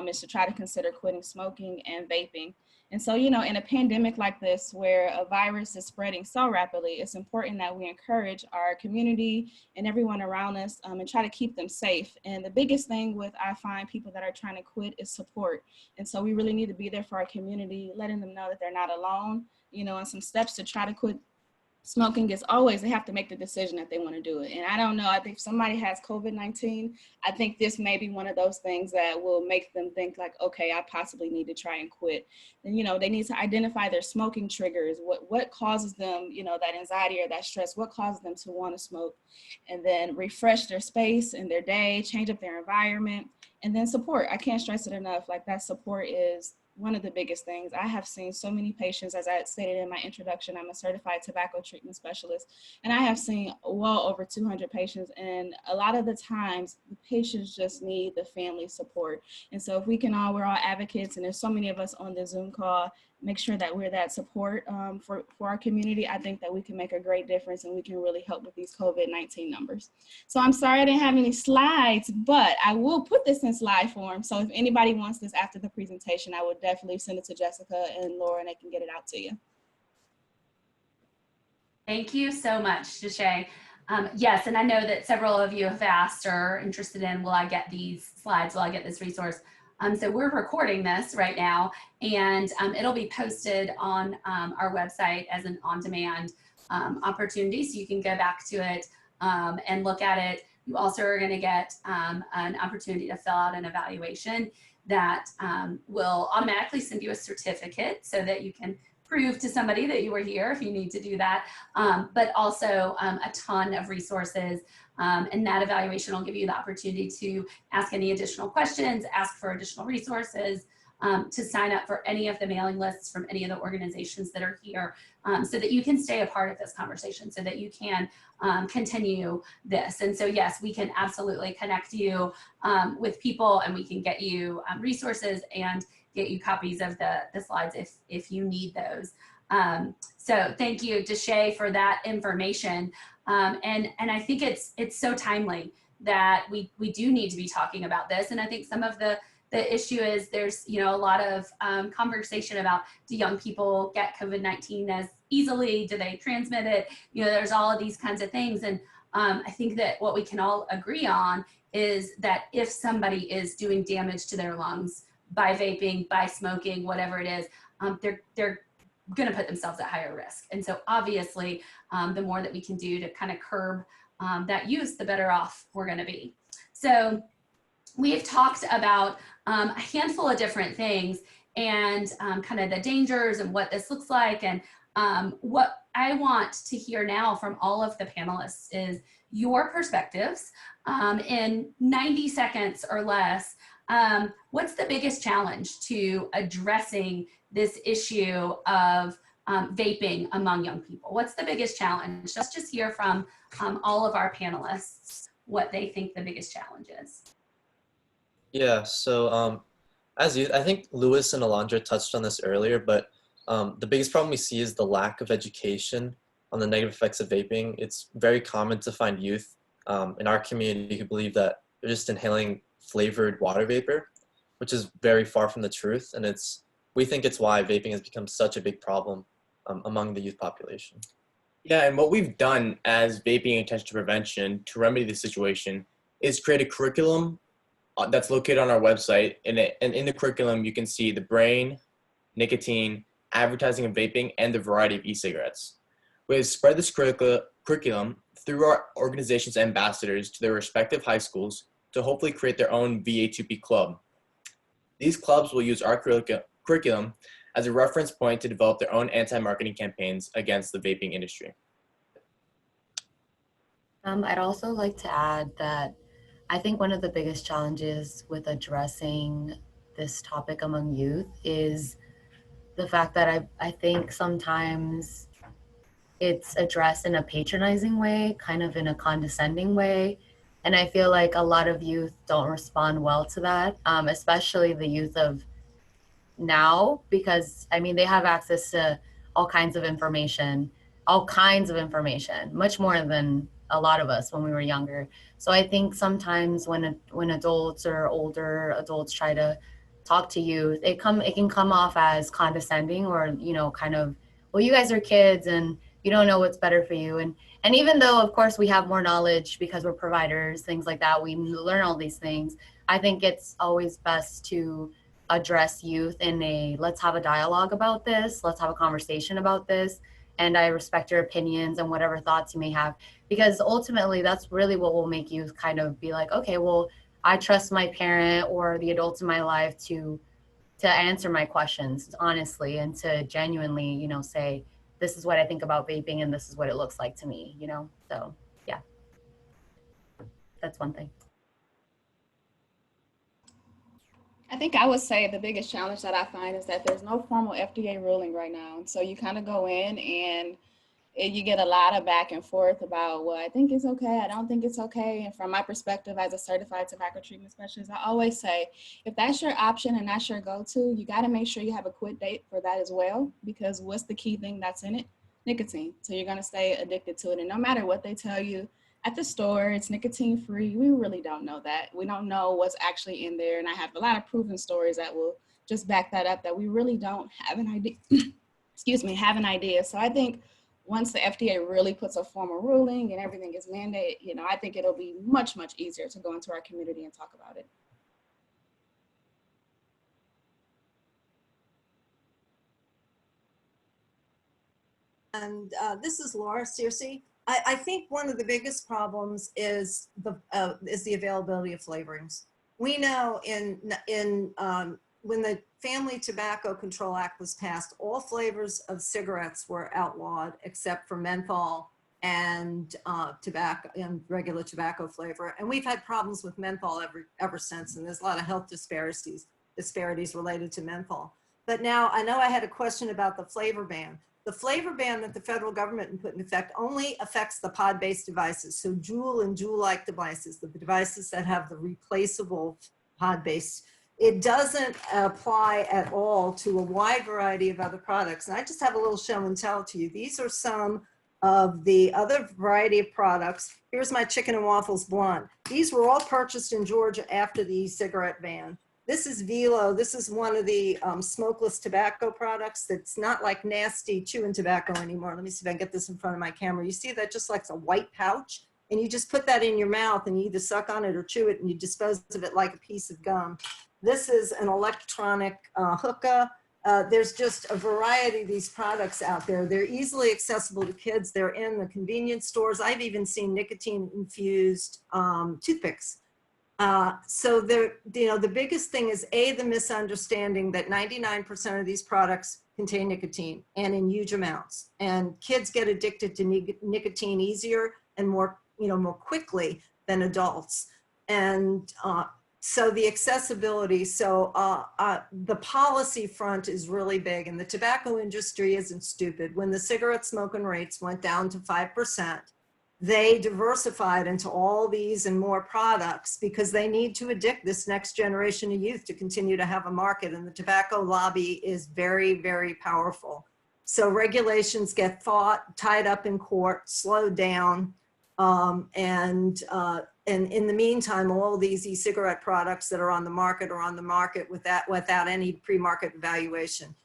is to try to consider quitting smoking and vaping. And so, in a pandemic like this, where a virus is spreading so rapidly, it's important that we encourage our community and everyone around us and try to keep them safe. And the biggest thing I find people that are trying to quit is support. And so we really need to be there for our community, letting them know that they're not alone, and some steps to try to quit smoking is always, they have to make the decision that they want to do it. And I don't know, I think if somebody has COVID-19, I think this may be one of those things that will make them think like, okay, I possibly need to try and quit. And, they need to identify their smoking triggers, what causes them, that anxiety or that stress, what causes them to want to smoke, and then refresh their space and their day, change up their environment, and then support. I can't stress it enough, like that support is one of the biggest things. I have seen so many patients, as I stated in my introduction, I'm a certified tobacco treatment specialist, and I have seen well over 200 patients, and a lot of the times the patients just need the family support. And so if we're all advocates, and there's so many of us on the Zoom call, make sure that we're that support for our community. I think that we can make a great difference, and we can really help with these COVID-19 numbers. So I'm sorry I didn't have any slides, but I will put this in slide form. So if anybody wants this after the presentation, I would definitely send it to Jessica and Laura, and they can get it out to you. Thank you so much, Deshay. Yes, and I know that several of you have asked or are interested in, will I get these slides, will I get this resource? So we're recording this right now, and it'll be posted on our website as an on-demand opportunity, so you can go back to it and look at it. You also are going to get an opportunity to fill out an evaluation that will automatically send you a certificate so that you can prove to somebody that you were here if you need to do that, but also a ton of resources. And that evaluation will give you the opportunity to ask any additional questions, ask for additional resources, to sign up for any of the mailing lists from any of the organizations that are here, so that you can stay a part of this conversation, so that you can continue this. And so yes, we can absolutely connect you with people, and we can get you resources and get you copies of the slides if you need those. So thank you, Deshay, for that information. And I think it's so timely that we do need to be talking about this. And I think some of the issue is there's a lot of conversation about, do young people get COVID-19 as easily? Do they transmit it? There's all of these kinds of things. And I think that what we can all agree on is that if somebody is doing damage to their lungs by vaping, by smoking, whatever it is, they're going to put themselves at higher risk. And so obviously, the more that we can do to kind of curb that use, the better off we're going to be. So we've talked about a handful of different things, and kind of the dangers and what this looks like. And what I want to hear now from all of the panelists is your perspectives in 90 seconds or less. What's the biggest challenge to addressing this issue of vaping among young people? What's the biggest challenge? Let's just hear from all of our panelists what they think the biggest challenge is. Yeah, so I think Louis and Alondra touched on this earlier, but the biggest problem we see is the lack of education on the negative effects of vaping, it's very common to find youth in our community who believe that they're just inhaling flavored water vapor, which is very far from the truth. And we think it's why vaping has become such a big problem among the youth population. Yeah, and what we've done as Vaping-Attention Prevention to remedy the situation is create a curriculum that's located on our website. And in the curriculum, you can see the brain, nicotine, advertising of vaping, and the variety of e-cigarettes. We have spread this curriculum through our organization's ambassadors to their respective high schools to hopefully create their own VA2P club. These clubs will use our curriculum as a reference point to develop their own anti-marketing campaigns against the vaping industry. I'd also like to add that I think one of the biggest challenges with addressing this topic among youth is the fact that I think sometimes it's addressed in a patronizing way, kind of in a condescending way. And I feel like a lot of youth don't respond well to that, especially the youth of now, because I mean, they have access to all kinds of information, much more than a lot of us when we were younger. So I think sometimes when adults or older adults try to talk to youth, it can come off as condescending or, kind of, well, you guys are kids and you don't know what's better for you. And even though, of course, we have more knowledge because we're providers, things like that, we learn all these things. I think it's always best to address youth in let's have a dialogue about this, let's have a conversation about this, and I respect your opinions and whatever thoughts you may have, because ultimately that's really what will make youth kind of be like, okay, well, I trust my parent or the adults in my life to answer my questions honestly and to genuinely, say, this is what I think about vaping and this is what it looks like to me, So yeah, that's one thing. I think I would say the biggest challenge that I find is that there's no formal FDA ruling right now. And so you kind of go in and you get a lot of back and forth about, well, I think it's okay, I don't think it's okay. And from my perspective as a certified tobacco treatment specialist, I always say, if that's your option and that's your go-to, you got to make sure you have a quit date for that as well, because what's the key thing that's in it? Nicotine. So you're going to stay addicted to it. And no matter what they tell you at the store, it's nicotine free. We really don't know that. We don't know what's actually in there. And I have a lot of proven stories that will just back that up, that we really don't have an idea, have an idea. So I think once the FDA really puts a formal ruling and everything is mandated, I think it'll be much, much easier to go into our community and talk about it. And this is Laura Searcy. I think one of the biggest problems is the availability of flavorings. We know when the Family Tobacco Control Act was passed, all flavors of cigarettes were outlawed except for menthol and tobacco and regular tobacco flavor. And we've had problems with menthol ever since. And there's a lot of health disparities related to menthol. But now I know I had a question about the flavor ban. The flavor ban that the federal government put in effect only affects the pod-based devices. So Juul and Juul-like devices, the devices that have the replaceable pod-based. It doesn't apply at all to a wide variety of other products. And I just have a little show and tell to you. These are some of the other variety of products. Here's my chicken and waffles blunt. These were all purchased in Georgia after the e-cigarette ban. This is Velo. This is one of the smokeless tobacco products that's not like nasty chewing tobacco anymore. Let me see if I can get this in front of my camera. You see that just like a white pouch? And you just put that in your mouth and you either suck on it or chew it and you dispose of it like a piece of gum. This is an electronic hookah. There's just a variety of these products out there. They're easily accessible to kids. They're in the convenience stores. I've even seen nicotine-infused toothpicks. So the biggest thing is the misunderstanding that 99% of these products contain nicotine and in huge amounts. And kids get addicted to nicotine easier and more quickly than adults. And so the accessibility, the policy front is really big, and the tobacco industry isn't stupid. When the cigarette smoking rates went down to 5%, they diversified into all these and more products because they need to addict this next generation of youth to continue to have a market. And the tobacco lobby is very, very powerful. So regulations get tied up in court, slowed down. And in the meantime, all these e-cigarette products that are on the market without any pre-market evaluation.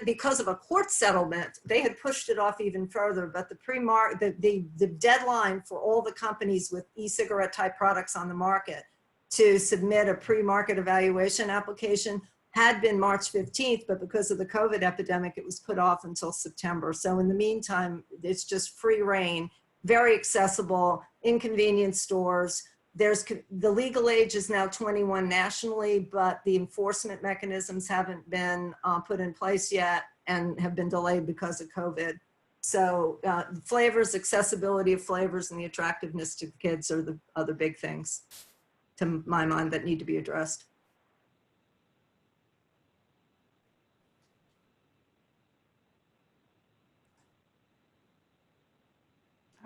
Because of a court settlement, they had pushed it off even further, but the deadline for all the companies with e-cigarette type products on the market to submit a pre-market evaluation application had been March 15th, but because of the COVID epidemic, it was put off until September. So in the meantime, it's just free reign, very accessible, in convenience stores. The legal age is now 21 nationally, but the enforcement mechanisms haven't been put in place yet and have been delayed because of COVID. So flavors, accessibility of flavors, and the attractiveness to kids are the other big things, to my mind, that need to be addressed.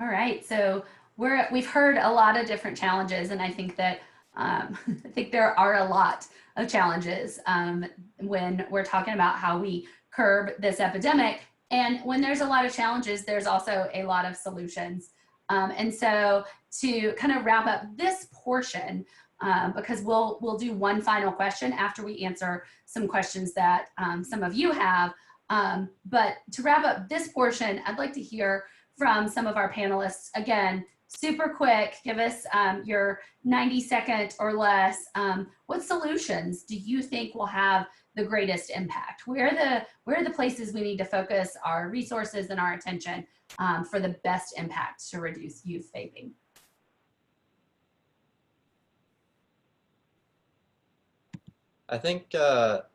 All right, so we've heard a lot of different challenges, and I think that I think there are a lot of challenges when we're talking about how we curb this epidemic. And when there's a lot of challenges, there's also a lot of solutions. And so to kind of wrap up this portion, because we'll do one final question after we answer some questions that some of you have. But to wrap up this portion, I'd like to hear from some of our panelists. Again, super quick, give us your 90-second or less. What solutions do you think will have the greatest impact? Where are the places we need to focus our resources and our attention for the best impact to reduce youth vaping? I think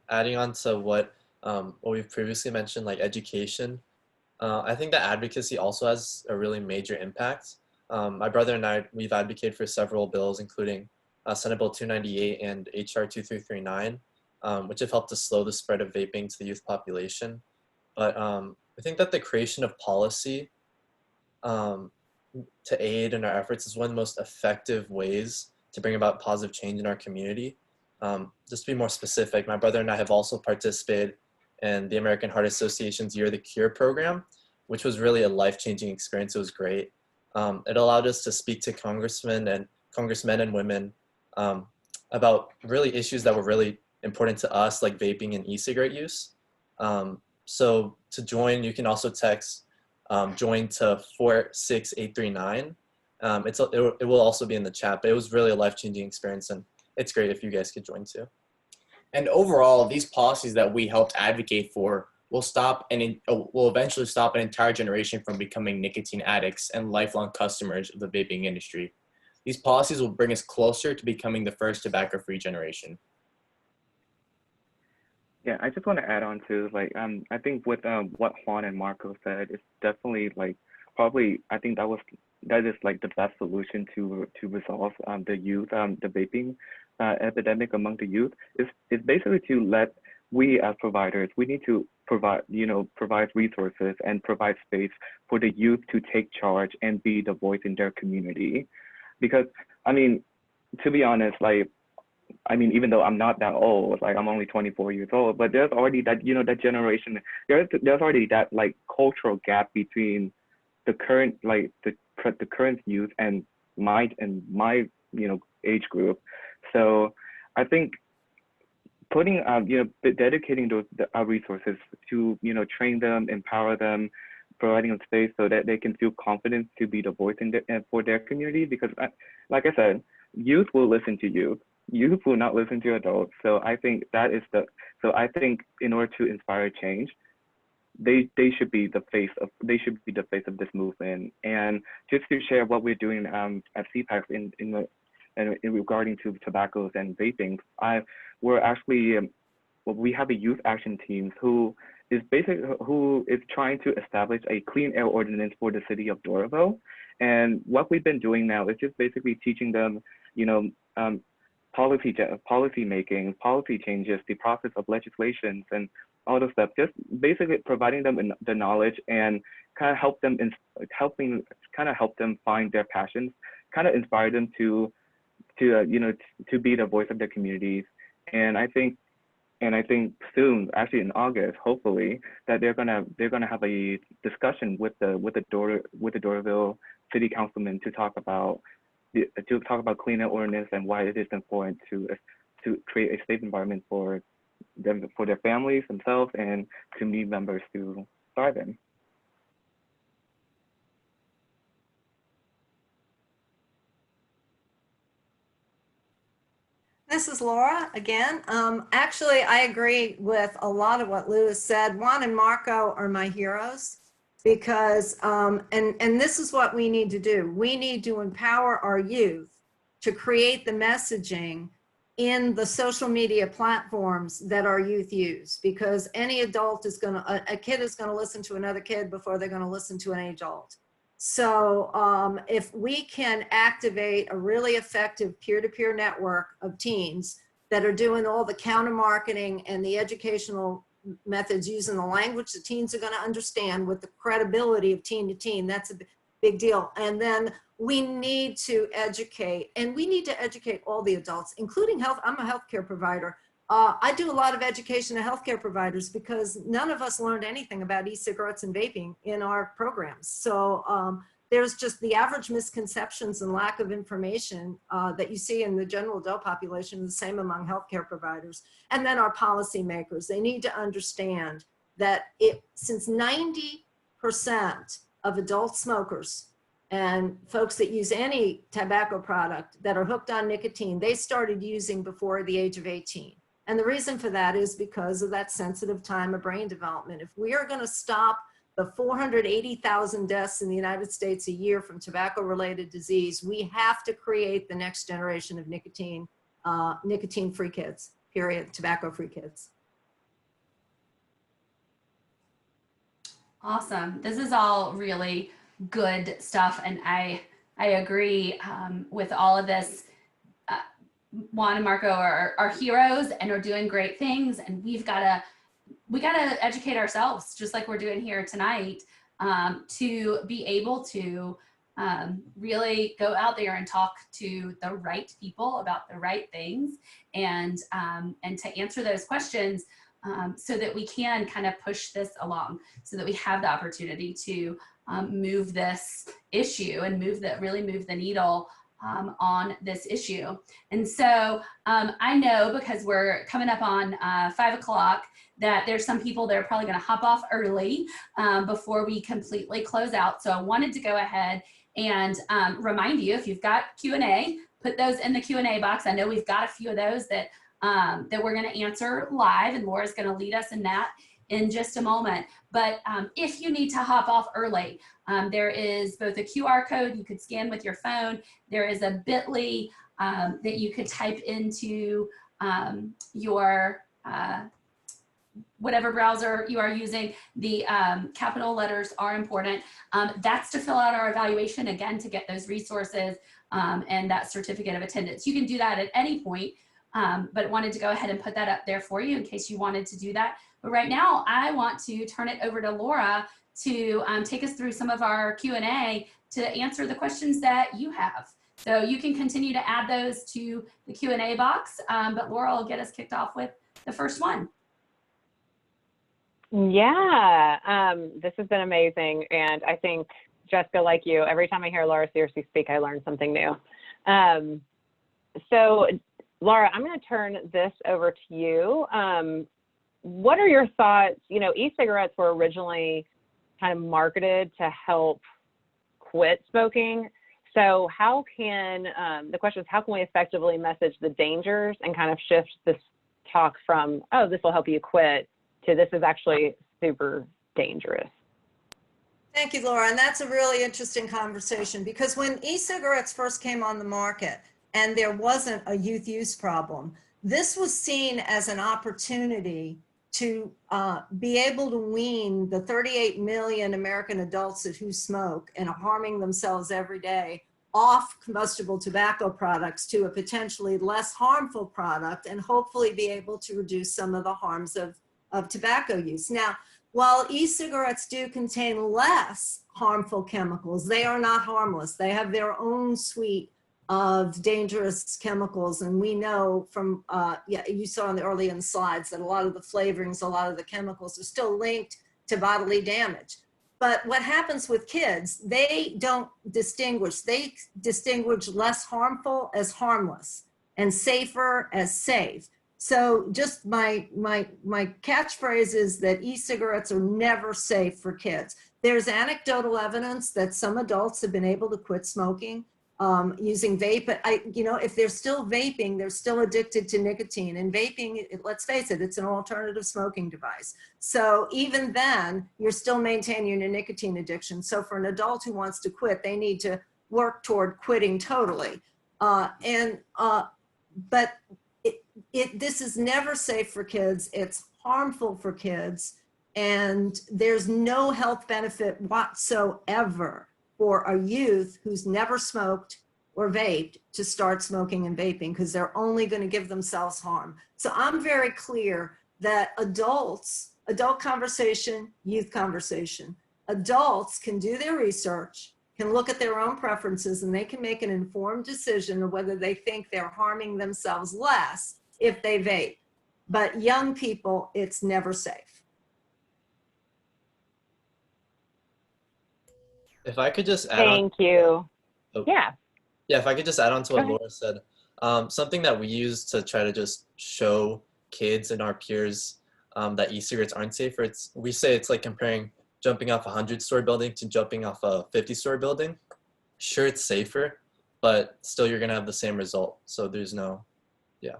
adding on to what we've previously mentioned, like education, I think that advocacy also has a really major impact. My brother and I, we've advocated for several bills, including Senate Bill 298 and HR 2339, which have helped to slow the spread of vaping to the youth population. But I think that the creation of policy to aid in our efforts is one of the most effective ways to bring about positive change in our community. Just to be more specific, my brother and I have also participated in the American Heart Association's Year the Cure program, which was really a life-changing experience. It was great. It allowed us to speak to congressmen and women about really issues that were really important to us, like vaping and e-cigarette use. So to join, you can also text join to 46839. It will also be in the chat, but it was really a life-changing experience, and it's great if you guys could join too. And overall, these policies that we helped advocate for will eventually stop an entire generation from becoming nicotine addicts and lifelong customers of the vaping industry. These policies will bring us closer to becoming the first tobacco-free generation. Yeah, I just want to add on to I think with what Juan and Marco said, it's definitely probably I think that is the best solution to resolve the youth the vaping epidemic among the youth is basically to let we as providers, we need to provide resources and provide space for the youth to take charge and be the voice in their community. Because I mean, to be honest, even though I'm not that old, I'm only 24 years old, but there's already that, that generation, there's already that cultural gap between the current, the current youth and my age group. So I think putting, dedicating our resources to, train them, empower them, providing them space so that they can feel confident to be the voice for their community. Because like I said, youth will listen to youth. Youth will not listen to adults. So I think I think in order to inspire change, they should be the face of this movement. And just to share what we're doing at CPACs in regarding to tobaccos and vaping, we have a youth action team who is trying to establish a clean air ordinance for the city of Doraville. And what we've been doing now is just basically teaching them, policy making, policy changes, the process of legislations, and all the stuff. Just basically providing them the knowledge and kind of help them find their passions, kind of inspire them to be the voice of their communities. And I think And I think soon, actually in August, hopefully, that they're gonna have a discussion with the Doraville City Councilman to talk about clean air ordinance and why it is important to create a safe environment for them, for their families, themselves, and community members to thrive in. This is Laura again. Actually, I agree with a lot of what Lewis said. Juan and Marco are my heroes because, and this is what we need to do. We need to empower our youth to create the messaging in the social media platforms that our youth use, because any adult is a kid is gonna listen to another kid before they're gonna listen to an adult. So if we can activate a really effective peer-to-peer network of teens that are doing all the counter marketing and the educational methods using the language the teens are going to understand with the credibility of teen to teen, that's a big deal. And then we need to educate, and we need to educate all the adults, including health. I'm a healthcare provider. I do a lot of education to healthcare providers because none of us learned anything about e-cigarettes and vaping in our programs. So there's just the average misconceptions and lack of information that you see in the general adult population, the same among healthcare providers. And then our policymakers, they need to understand that since 90% of adult smokers and folks that use any tobacco product that are hooked on nicotine, they started using before the age of 18. And the reason for that is because of that sensitive time of brain development. If we are going to stop the 480,000 deaths in the United States a year from tobacco-related disease, we have to create the next generation of nicotine-free kids, period, tobacco-free kids. Awesome. This is all really good stuff. And I agree with all of this. Juan and Marco are heroes and are doing great things, and we gotta educate ourselves, just like we're doing here tonight, to be able to really go out there and talk to the right people about the right things, and to answer those questions so that we can kind of push this along, so that we have the opportunity to move this issue and really move the needle on this issue. And so I know, because we're coming up on 5 o'clock, that there's some people that are probably going to hop off early before we completely close out. So I wanted to go ahead and remind you, if you've got Q&A, put those in the Q&A box. I know we've got a few of those that we're going to answer live, and Laura's going to lead us in that in just a moment. But if you need to hop off early, there is both a QR code you could scan with your phone. There is a bit.ly that you could type into your whatever browser you are using. The capital letters are important. That's to fill out our evaluation, again, to get those resources and that certificate of attendance. You can do that at any point, but wanted to go ahead and put that up there for you in case you wanted to do that. But right now, I want to turn it over to Laura to take us through some of our Q&A to answer the questions that you have. So you can continue to add those to the Q&A box, but Laura will get us kicked off with the first one. Yeah, this has been amazing. And I think, Jessica, like you, every time I hear Laura Searcy speak, I learn something new. So Laura, I'm going to turn this over to you. What are your thoughts? You know, e-cigarettes were originally kind of marketed to help quit smoking. So how can, the question is, how can we effectively message the dangers and kind of shift this talk from, oh, this will help you quit, to this is actually super dangerous? Thank you, Laura. And that's a really interesting conversation, because when e-cigarettes first came on the market and there wasn't a youth use problem, this was seen as an opportunity to be able to wean the 38 million American adults who smoke and are harming themselves every day off combustible tobacco products to a potentially less harmful product, and hopefully be able to reduce some of the harms of tobacco use. Now, while e-cigarettes do contain less harmful chemicals, they are not harmless. They have their own sweet of dangerous chemicals. And we know from, yeah, you saw early in the slides that a lot of the flavorings, a lot of the chemicals are still linked to bodily damage. But what happens with kids, they don't distinguish. They distinguish less harmful as harmless and safer as safe. So just my catchphrase is that e-cigarettes are never safe for kids. There's anecdotal evidence that some adults have been able to quit smoking using vape, but if they're still vaping, they're still addicted to nicotine. And vaping, let's face it, it's an alternative smoking device. So even then, you're still maintaining your nicotine addiction. So for an adult who wants to quit, they need to work toward quitting totally. But this is never safe for kids. It's harmful for kids, and there's no health benefit whatsoever for a youth who's never smoked or vaped to start smoking and vaping, because they're only going to give themselves harm. So I'm very clear that adult conversation, youth conversation, adults can do their research, can look at their own preferences, and they can make an informed decision of whether they think they're harming themselves less if they vape. But young people, it's never safe. If I could just add Thank you. Oh. Yeah. Yeah, if I could just add on to what Go ahead. Laura said, something that we use to try to just show kids and our peers that e-cigarettes aren't safer, we say it's like comparing jumping off a 100-story building to jumping off a 50-story building. Sure, it's safer, but still you're gonna have the same result. So there's no, yeah,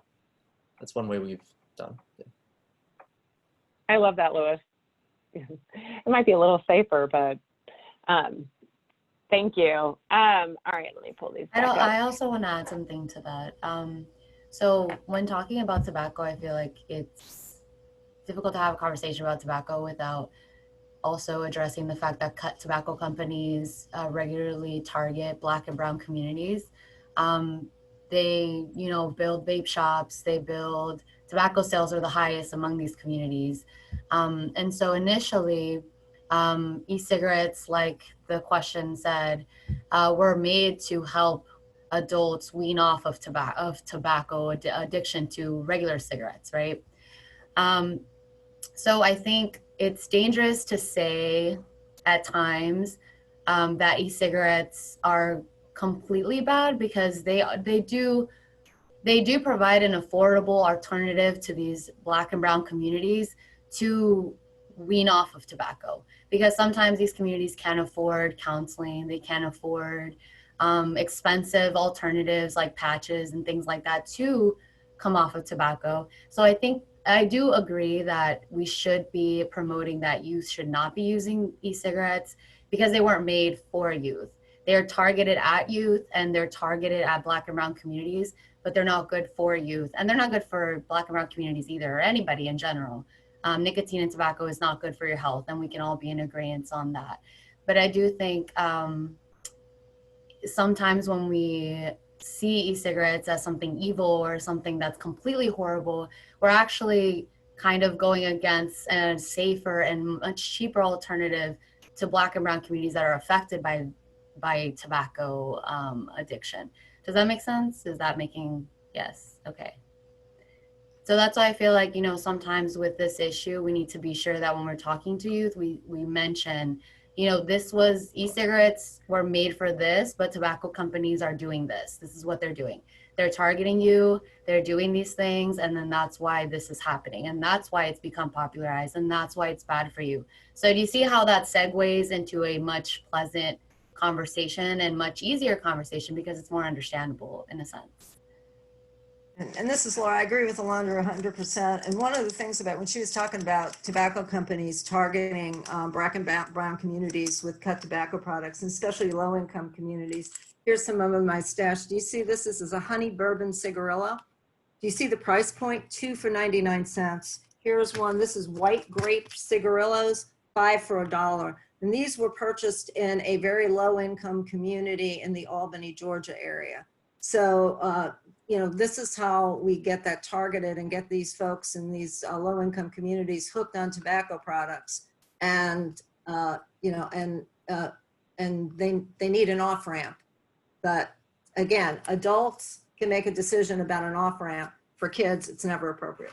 that's one way we've done. Yeah. I love that, Louis. It might be a little safer, but thank you. All right, let me pull these back up. I also want to add something to that. So when talking about tobacco, I feel like it's difficult to have a conversation about tobacco without also addressing the fact that tobacco companies regularly target Black and brown communities. They, build vape shops, tobacco sales are the highest among these communities. And so initially, e-cigarettes, like the question said, were made to help adults wean off of tobacco addiction to regular cigarettes, right? So I think it's dangerous to say at times that e-cigarettes are completely bad, because they do provide an affordable alternative to these Black and brown communities to wean off of tobacco, because sometimes these communities can't afford counseling, they can't afford expensive alternatives like patches and things like that to come off of tobacco. So I do agree that we should be promoting that youth should not be using e-cigarettes, because they weren't made for youth. They're targeted at youth and they're targeted at Black and brown communities, but they're not good for youth, and they're not good for Black and brown communities either, or anybody in general. Nicotine and tobacco is not good for your health, and we can all be in agreement on that. But I do think sometimes when we see e-cigarettes as something evil or something that's completely horrible, we're actually kind of going against a safer and much cheaper alternative to Black and brown communities that are affected by tobacco addiction. Does that make sense? Is that making, yes, okay. So that's why I feel like, sometimes with this issue, we need to be sure that when we're talking to youth, we mention, e-cigarettes were made for this, but tobacco companies are doing this. This is what they're doing. They're targeting you, they're doing these things, and then that's why this is happening. And that's why it's become popularized, and that's why it's bad for you. So do you see how that segues into a much pleasant conversation and much easier conversation, because it's more understandable in a sense? And this is Laura. I agree with Alondra 100%. And one of the things about when she was talking about tobacco companies targeting Black and brown communities with cut tobacco products, and especially low-income communities, here's some of my stash. Do you see this? This is a honey bourbon cigarillo. Do you see the price point? 2 for 99 cents. Here's one. This is white grape cigarillos, 5 for $1. And these were purchased in a very low-income community in the Albany, Georgia area. So, this is how we get that targeted and get these folks in these low-income communities hooked on tobacco products, and and they need an off-ramp. But again, adults can make a decision about an off-ramp. For kids, it's never appropriate.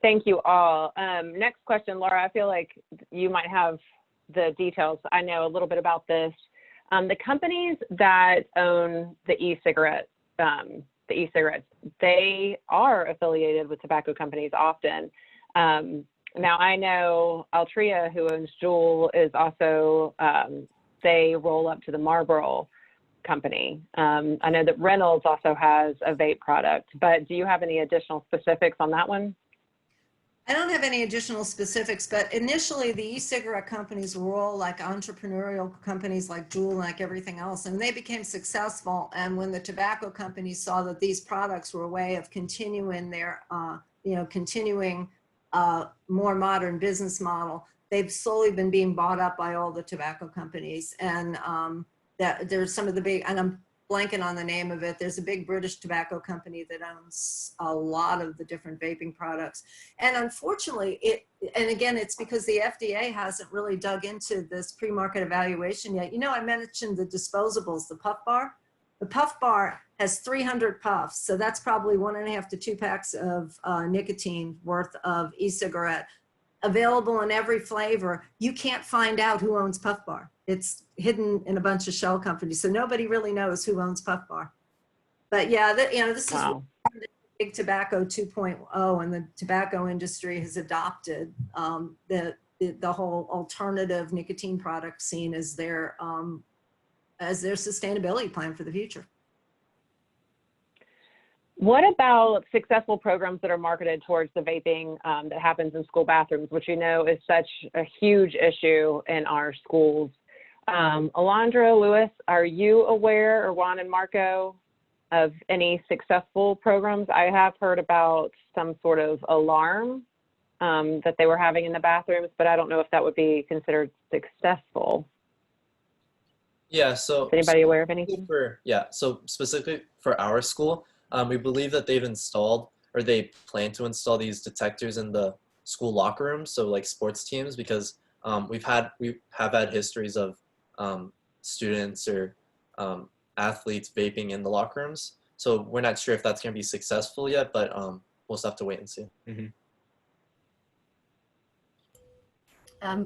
Thank you all. Next question, Laura, I feel like you might have the details. I know a little bit about this. The companies that own the e-cigarettes, they are affiliated with tobacco companies often. Now I know Altria, who owns Juul, is also, they roll up to the Marlboro company. I know that Reynolds also has a vape product, but do you have any additional specifics on that one? I don't have any additional specifics, but initially the e-cigarette companies were all like entrepreneurial companies like Juul, like everything else, and they became successful. And when the tobacco companies saw that these products were a way of continuing their, more modern business model, they've slowly been being bought up by all the tobacco companies. And that there's some of the big, and I'm blanking on the name of it. There's a big British tobacco company that owns a lot of the different vaping products. And unfortunately, and again, it's because the FDA hasn't really dug into this pre-market evaluation yet. You know, I mentioned the disposables, the puff bar. The puff bar has 300 puffs. So that's probably 1.5 to 2 packs of nicotine worth of e-cigarette available in every flavor. You can't find out who owns Puff Bar. It's hidden in a bunch of shell companies. So nobody really knows who owns Puff Bar. But yeah, this is big tobacco 2.0, and the tobacco industry has adopted the whole alternative nicotine product scene as their sustainability plan for the future. What about successful programs that are marketed towards the vaping that happens in school bathrooms, which you know is such a huge issue in our schools? Alondra, Lewis, are you aware, or Juan and Marco, of any successful programs? I have heard about some sort of alarm that they were having in the bathrooms, but I don't know if that would be considered successful. Yeah, so is anybody aware of anything? So specifically for our school, we believe that they've installed, or they plan to install, these detectors in the school locker rooms, so like sports teams, because we have had histories of students or athletes vaping in the locker rooms. So we're not sure if that's going to be successful yet, but we'll just have to wait and see.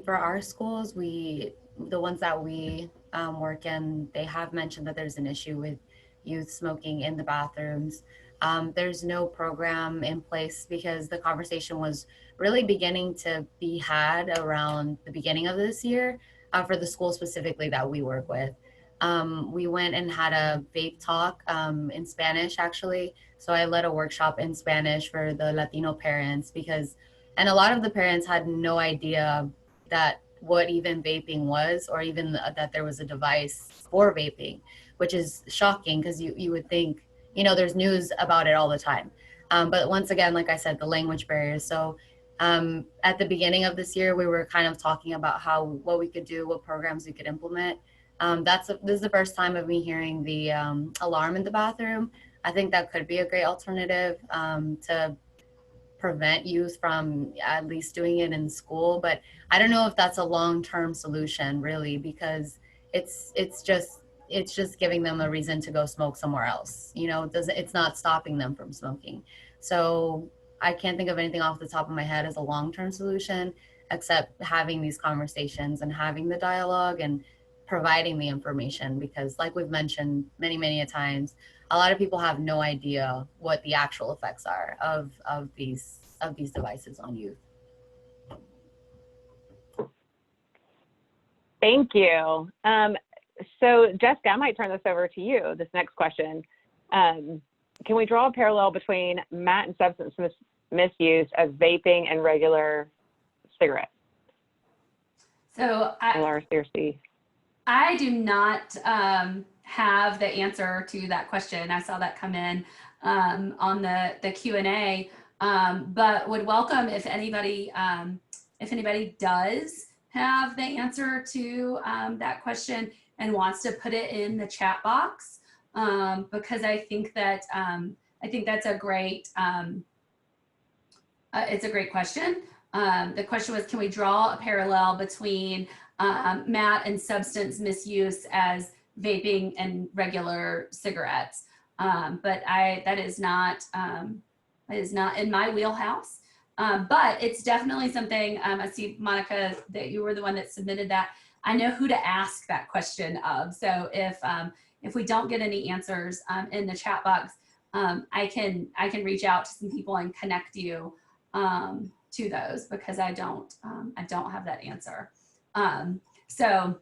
For our schools, the ones that we work in, they have mentioned that there's an issue with youth smoking in the bathrooms. There's no program in place because the conversation was really beginning to be had around the beginning of this year for the school specifically that we work with. We went and had a vape talk in Spanish, actually. So I led a workshop in Spanish for the Latino parents and a lot of the parents had no idea that what even vaping was, or even that there was a device for vaping, which is shocking because you would think, there's news about it all the time. But once again, like I said, the language barriers. So at the beginning of this year, we were kind of talking about what we could do, what programs we could implement. This is the first time of me hearing the alarm in the bathroom. I think that could be a great alternative to prevent youth from at least doing it in school. But I don't know if that's a long-term solution really, because it's just giving them a reason to go smoke somewhere else. It's not stopping them from smoking. So I can't think of anything off the top of my head as a long-term solution, except having these conversations and having the dialogue and providing the information, because like we've mentioned many a times, a lot of people have no idea what the actual effects are of these devices on youth. Thank you. So Jessica, I might turn this over to you, this next question. Can we draw a parallel between MAT and substance misuse as vaping and regular cigarettes? So I do not have the answer to that question. I saw that come in on the Q&A, but would welcome if anybody does have the answer to that question and wants to put it in the chat box, because I think that's a great it's a great question. The question was, can we draw a parallel between MAT and substance misuse as vaping and regular cigarettes. But that is not in my wheelhouse. But it's definitely something, I see, Monica, that you were the one that submitted that. I know who to ask that question of. So if we don't get any answers in the chat box, I can reach out to some people and connect you to those, because I don't have that answer. So,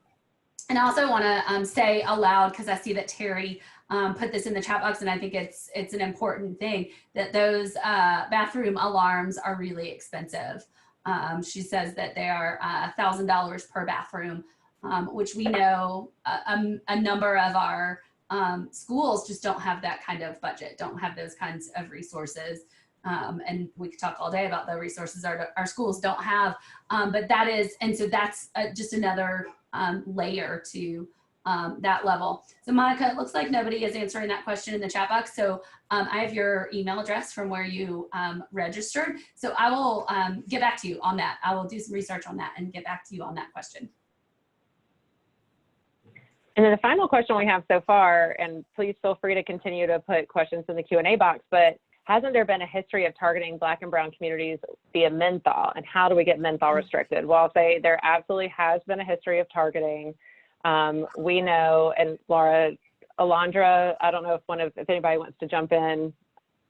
and I also want to say aloud, because I see that Terry put this in the chat box, and I think it's an important thing, that those bathroom alarms are really expensive. She says that they are $1,000 per bathroom, which we know a number of our schools just don't have that kind of budget, don't have those kinds of resources. And we could talk all day about the resources our schools don't have, but that is, and so that's just another layer to that level. So Monica, it looks like nobody is answering that question in the chat box. So I have your email address from where you registered. So I will get back to you on that. I will do some research on that and get back to you on that question. And then the final question we have so far, and please feel free to continue to put questions in the Q&A box, but hasn't there been a history of targeting Black and brown communities via menthol? And how do we get menthol restricted? Well, I'll say there absolutely has been a history of targeting. We know, and Laura, Alondra, I don't know if anybody wants to jump in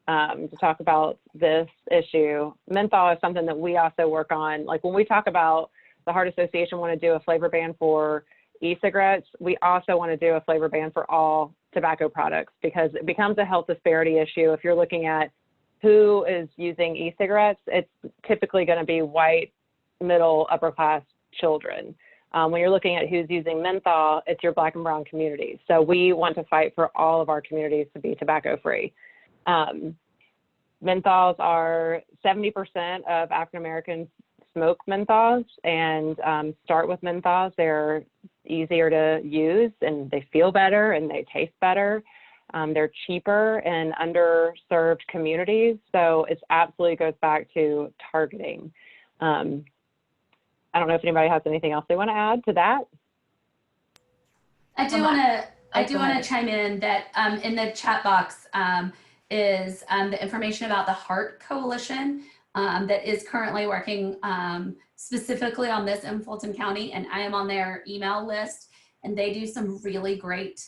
to talk about this issue. Menthol is something that we also work on. Like when we talk about the Heart Association want to do a flavor ban for e-cigarettes, we also want to do a flavor ban for all tobacco products, because it becomes a health disparity issue. If you're looking at who is using e-cigarettes, it's typically going to be white, middle, upper class children. When you're looking at who's using menthol, it's your Black and brown communities. So we want to fight for all of our communities to be tobacco free. Menthols are 70% of African Americans smoke menthols and start with menthols. They're easier to use and they feel better and they taste better. They're cheaper in underserved communities. So it absolutely goes back to targeting. I don't know if anybody has anything else they want to add to that. I do want to chime in that in the chat box is the information about the Heart Coalition that is currently working specifically on this in Fulton County, and I am on their email list, and they do some really great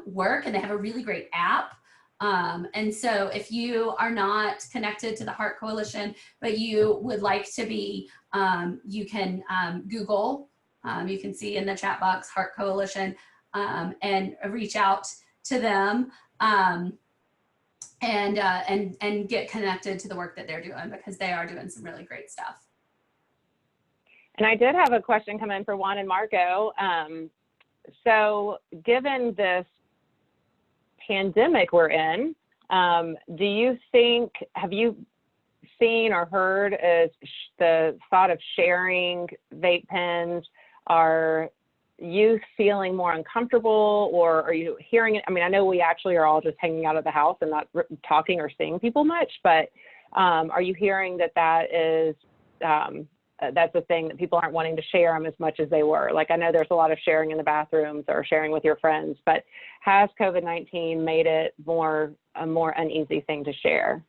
work, and they have a really great app. And so if you are not connected to the Heart Coalition, but you would like to be, you can Google, you can see in the chat box, Heart Coalition, and reach out to them and get connected to the work that they're doing, because they are doing some really great stuff. And I did have a question come in for Juan and Marco. So given this pandemic we're in, do you think, have you seen or heard the thought of sharing vape pens? Are you feeling more uncomfortable, or are you hearing it? I mean, I know we actually are all just hanging out of the house and not talking or seeing people much, but are you hearing that is that's a thing that people aren't wanting to share them as much as they were? Like, I know there's a lot of sharing in the bathrooms or sharing with your friends, but has COVID-19 made it a more uneasy thing to share?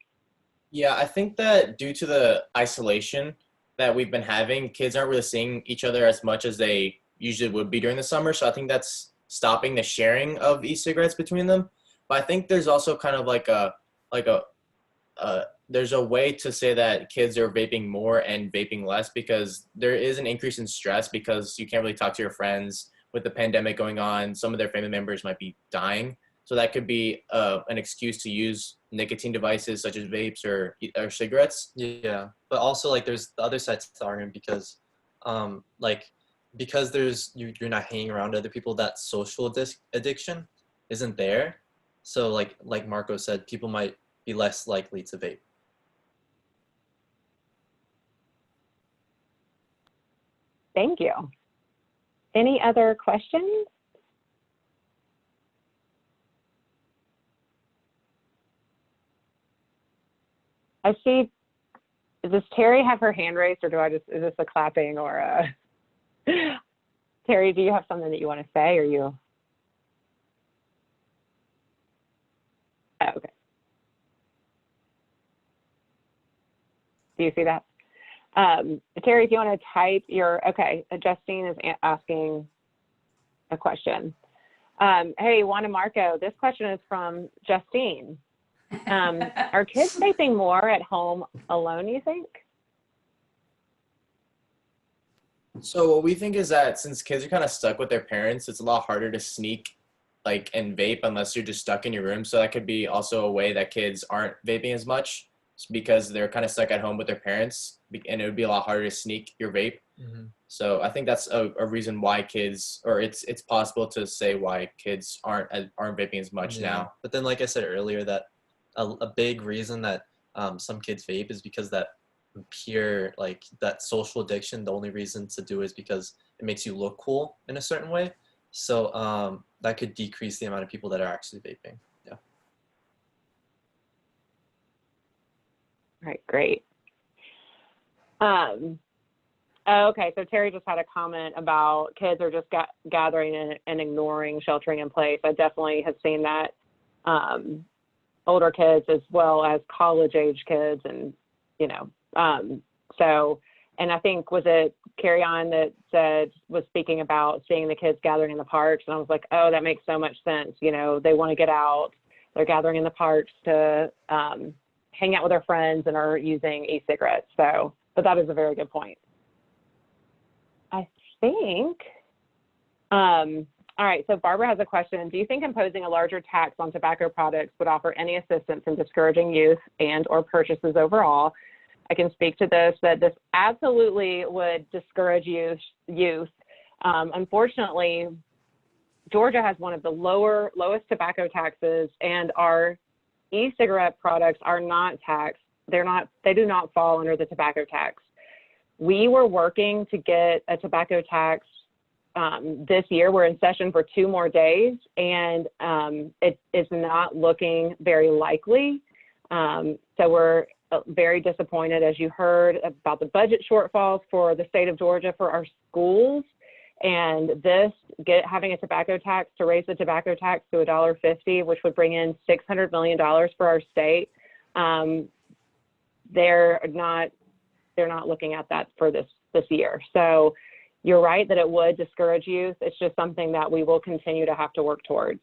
Yeah, I think that due to the isolation that we've been having, kids aren't really seeing each other as much as they usually would be during the summer. So I think that's stopping the sharing of e-cigarettes between them. But I think there's also kind of there's a way to say that kids are vaping more and vaping less, because there is an increase in stress because you can't really talk to your friends with the pandemic going on. Some of their family members might be dying. So that could be an excuse to use nicotine devices such as vapes or cigarettes. Yeah, but also like there's the other side to the argument, because because you're not hanging around other people, that social addiction isn't there. So like Marco said, people might be less likely to vape. Thank you. Any other questions? I see, does Terry have her hand raised, or is this a clapping or a? Terry, do you have something that you want to say, or you? Oh, okay. Do you see that? Terry, if you want to type your, okay, Justine is asking a question. Hey, Juan and Marco, this question is from Justine. Are kids vaping more at home alone, you think? So what we think is that since kids are kind of stuck with their parents, it's a lot harder to sneak like and vape unless you're just stuck in your room. So that could be also a way that kids aren't vaping as much because they're kind of stuck at home with their parents, and it would be a lot harder to sneak your vape. Mm-hmm. So I think that's a reason why kids, or it's possible to say why kids aren't vaping as much now. But then, like I said earlier, that a big reason that some kids vape is because that peer, like that social addiction, the only reason to do it is because it makes you look cool in a certain way. So that could decrease the amount of people that are actually vaping. Yeah. All right, great. Okay, so Terry just had a comment about kids are just gathering and ignoring sheltering in place. I definitely have seen that. Older kids as well as college age kids, and you know, so, and I think, was it Carrie On that was speaking about seeing the kids gathering in the parks, and I was like, oh, that makes so much sense. You know, they want to get out, they're gathering in the parks to hang out with their friends and are using e-cigarettes. So, but that is a very good point. I think, all right, so Barbara has a question. Do you think imposing a larger tax on tobacco products would offer any assistance in discouraging youth and or purchases overall? I can speak to this, that this absolutely would discourage youth. Unfortunately, Georgia has one of the lowest tobacco taxes, and our e-cigarette products are not taxed. They do not fall under the tobacco tax. We were working to get a tobacco tax this year. We're in session for 2 more days, and it is not looking very likely. So we're very disappointed, as you heard, about the budget shortfalls for the state of Georgia for our schools. And having a tobacco tax, to raise the tobacco tax to $1.50, which would bring in $600 million for our state, they're not looking at that for this year. So you're right that it would discourage youth. It's just something that we will continue to have to work towards.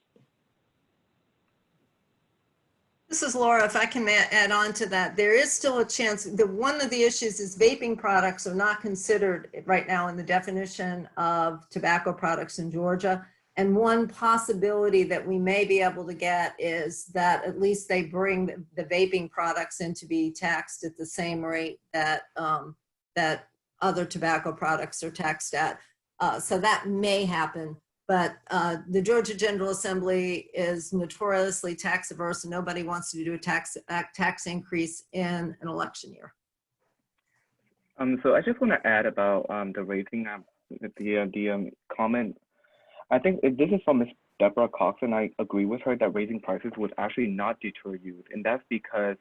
This is Laura. If I can add on to that, there is still a chance. One of the issues is vaping products are not considered right now in the definition of tobacco products in Georgia. And one possibility that we may be able to get is that at least they bring the vaping products in to be taxed at the same rate that that other tobacco products are taxed at. So that may happen. But the Georgia General Assembly is notoriously tax averse, and nobody wants to do a tax increase in an election year. So I just want to add about the raising the comment. I think this is from Ms. Deborah Cox, and I agree with her that raising prices would actually not deter youth, and that's because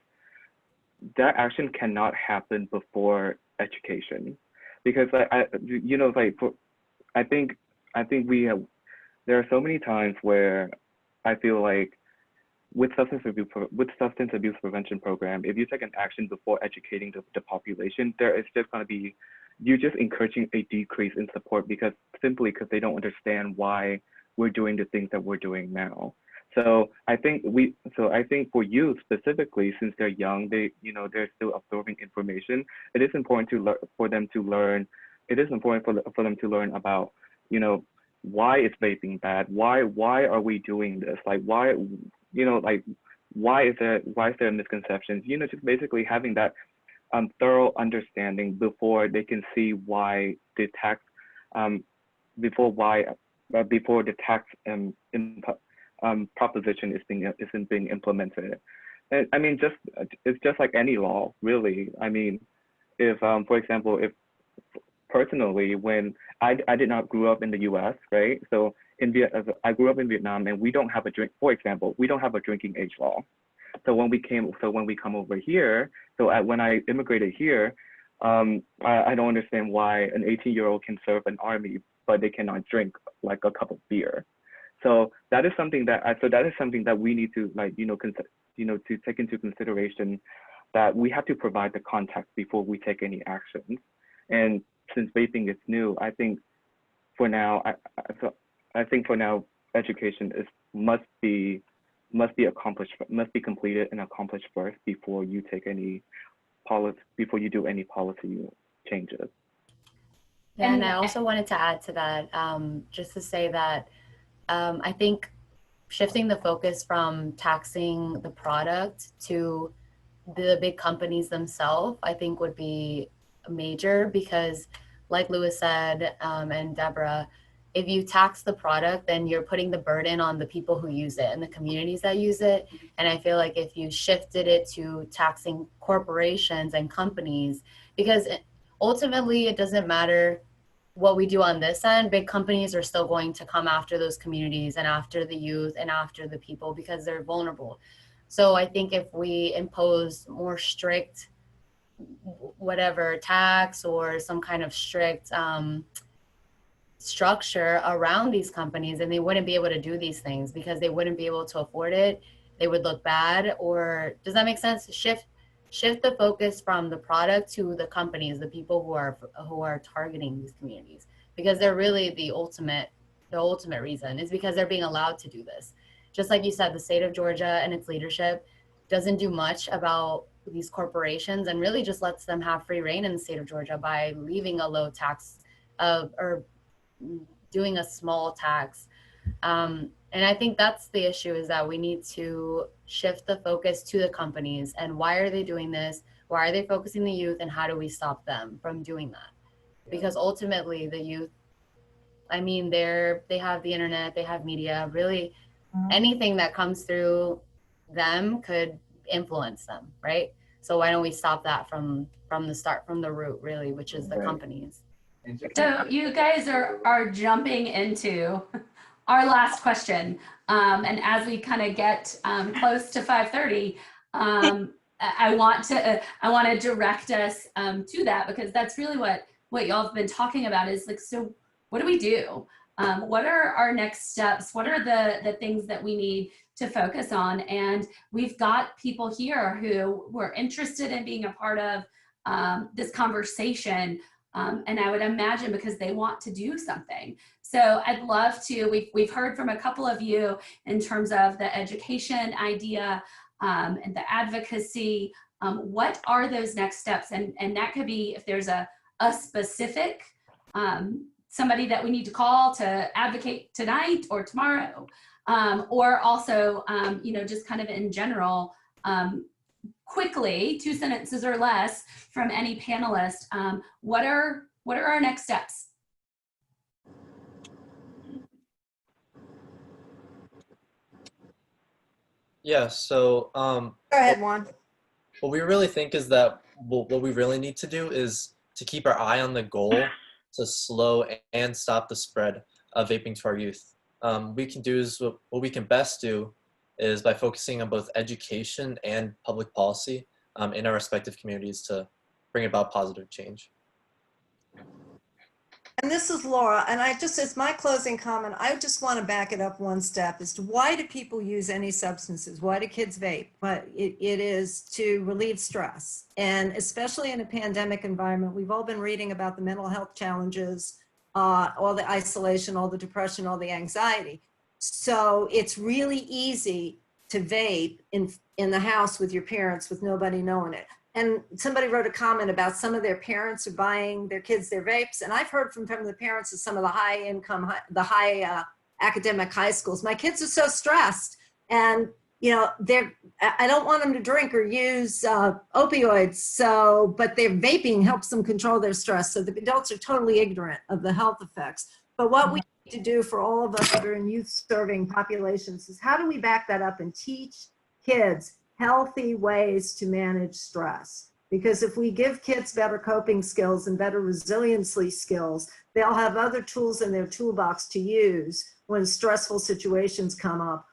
that action cannot happen before education. Because I think there are so many times where I feel like with substance abuse prevention program, if you take an action before educating the population, there is just going to be, you're just encouraging a decrease in support simply because they don't understand why we're doing the things that we're doing now. So I think for youth specifically, since they're young, they're still absorbing information. It is important for them to learn. It is important for them to learn about, why is vaping bad? Why are we doing this? Like why is there misconceptions? Just basically having that thorough understanding before they can see why the tax before the tax proposition isn't being implemented. And I mean, it's just like any law, really. I mean, if for example, if personally, when I did not grow up in the U.S., right? So I grew up in Vietnam, and we don't have for example, we don't have a drinking age law. So when we come over here, when I immigrated here, I don't understand why an 18-year-old can serve an army, but they cannot drink like a cup of beer. So that is something that we need to to take into consideration, that we have to provide the context before we take any actions. And since vaping is new, I think for now, education must be completed and accomplished first before you do any policy changes. Yeah, and I also wanted to add to that, just to say that I think shifting the focus from taxing the product to the big companies themselves, I think would be major, because like Lewis said, and Deborah, if you tax the product, then you're putting the burden on the people who use it and the communities that use it. And I feel like if you shifted it to taxing corporations and companies, because ultimately it doesn't matter what we do on this end, big companies are still going to come after those communities and after the youth and after the people, because they're vulnerable. So I think if we impose more strict whatever tax or some kind of strict structure around these companies, and they wouldn't be able to do these things because they wouldn't be able to afford it, they would look bad. Or does that make sense? Shift the focus from the product to the companies, the people who are targeting these communities, because they're really the ultimate reason is because they're being allowed to do this. Just like you said, the state of Georgia and its leadership doesn't do much about these corporations and really just lets them have free reign in the state of Georgia by leaving a low tax or doing a small tax. And I think that's the issue, is that we need to shift the focus to the companies and why are they doing this? Why are they focusing the youth, and how do we stop them from doing that? Because ultimately the youth, I mean, they have the internet, they have media, really anything that comes through them could influence them, right? So why don't we stop that from the start, from the root, really, which is the companies. So you guys are jumping into our last question. And as we kind of get close to 5:30, I want to direct us to that, because that's really what y'all have been talking about, is like, so what do we do? What are our next steps? What are the things that we need to focus on? And we've got people here who were interested in being a part of this conversation. And I would imagine because they want to do something. So I'd love to, we've heard from a couple of you in terms of the education idea and the advocacy. What are those next steps? And that could be, if there's a specific somebody that we need to call to advocate tonight or tomorrow, or also, just kind of in general, quickly, 2 sentences or less from any panelist. What are our next steps? Yeah, so Go ahead, Juan. what we really think is that what we really need to do is to keep our eye on the goal to slow and stop the spread of vaping to our youth. We can do is what we can best do is by focusing on both education and public policy in our respective communities to bring about positive change. And this is Laura, and as my closing comment, I just want to back it up one step as to why do people use any substances? Why do kids vape? But it is to relieve stress. And especially in a pandemic environment, we've all been reading about the mental health challenges, all the isolation, all the depression, all the anxiety. So it's really easy to vape in the house with your parents with nobody knowing it. And somebody wrote a comment about some of their parents are buying their kids their vapes. And I've heard from the parents of some of the high academic high schools. My kids are so stressed, and I don't want them to drink or use opioids. But their vaping helps them control their stress. So the adults are totally ignorant of the health effects. But what we need to do for all of us that are in youth-serving populations is how do we back that up and teach kids healthy ways to manage stress? Because if we give kids better coping skills and better resiliency skills, they'll have other tools in their toolbox to use when stressful situations come up,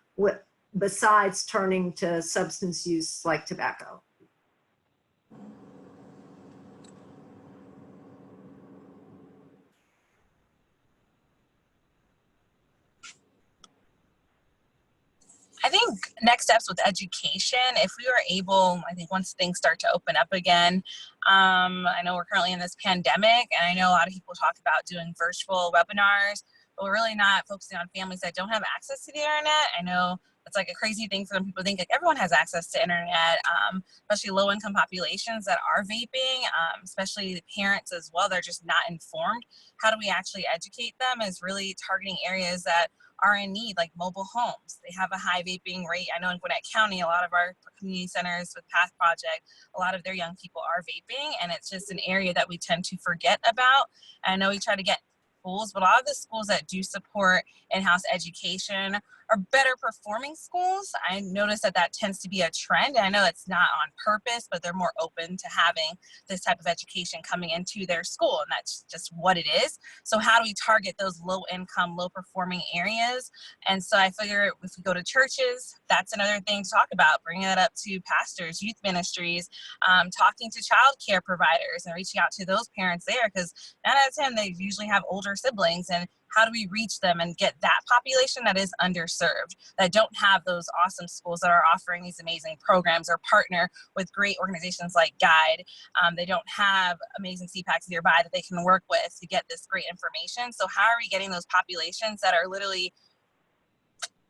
besides turning to substance use like tobacco. next steps with education. If we were able, I think once things start to open up again, I know we're currently in this pandemic, and I know a lot of people talk about doing virtual webinars, but we're really not focusing on families that don't have access to the internet. I know it's like a crazy thing for them. People think like everyone has access to internet, especially low-income populations that are vaping, especially the parents as well. They're just not informed. How do we actually educate them is really targeting areas that are in need, like mobile homes. They have a high vaping rate. I know in Gwinnett County, a lot of our community centers with Path Project, a lot of their young people are vaping, and it's just an area that we tend to forget about. I know we try to get schools, but a lot of the schools that do support in-house education are better performing schools. I notice that that tends to be a trend. I know it's not on purpose, but they're more open to having this type of education coming into their school, and that's just what it is. So how do we target those low income, low performing areas? And so I figure if we go to churches, that's another thing to talk about, bringing that up to pastors, youth ministries, talking to child care providers and reaching out to those parents there, because 9 out of 10, they usually have older siblings, and how do we reach them and get that population that is underserved, that don't have those awesome schools that are offering these amazing programs, or partner with great organizations like Guide. They don't have amazing CPACs nearby that they can work with to get this great information. So how are we getting those populations that are literally,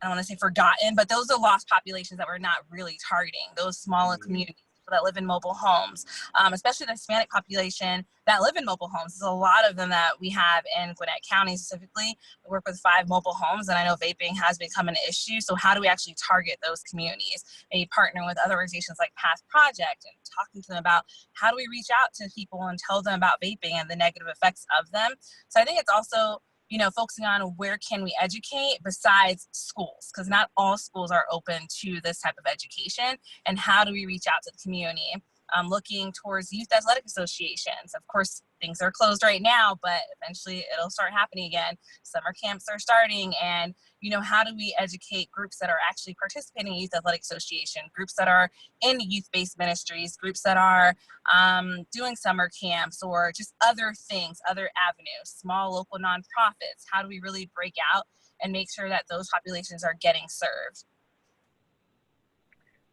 I don't want to say forgotten, but those are lost populations that we're not really targeting, those smaller communities that live in mobile homes, especially the Hispanic population that live in mobile homes. There's a lot of them that we have in Gwinnett County specifically. We work with 5 mobile homes, and I know vaping has become an issue. So how do we actually target those communities? Maybe partner with other organizations like Path Project and talking to them about how do we reach out to people and tell them about vaping and the negative effects of them. So I think it's also, you know, focusing on where can we educate besides schools, because not all schools are open to this type of education. And how do we reach out to the community? Looking towards youth athletic associations. Of course, things are closed right now, but eventually it'll start happening again. Summer camps are starting, and you know, how do we educate groups that are actually participating in youth athletic association, groups that are in youth-based ministries, groups that are doing summer camps, or just other things, other avenues, small local nonprofits. How do we really break out and make sure that those populations are getting served?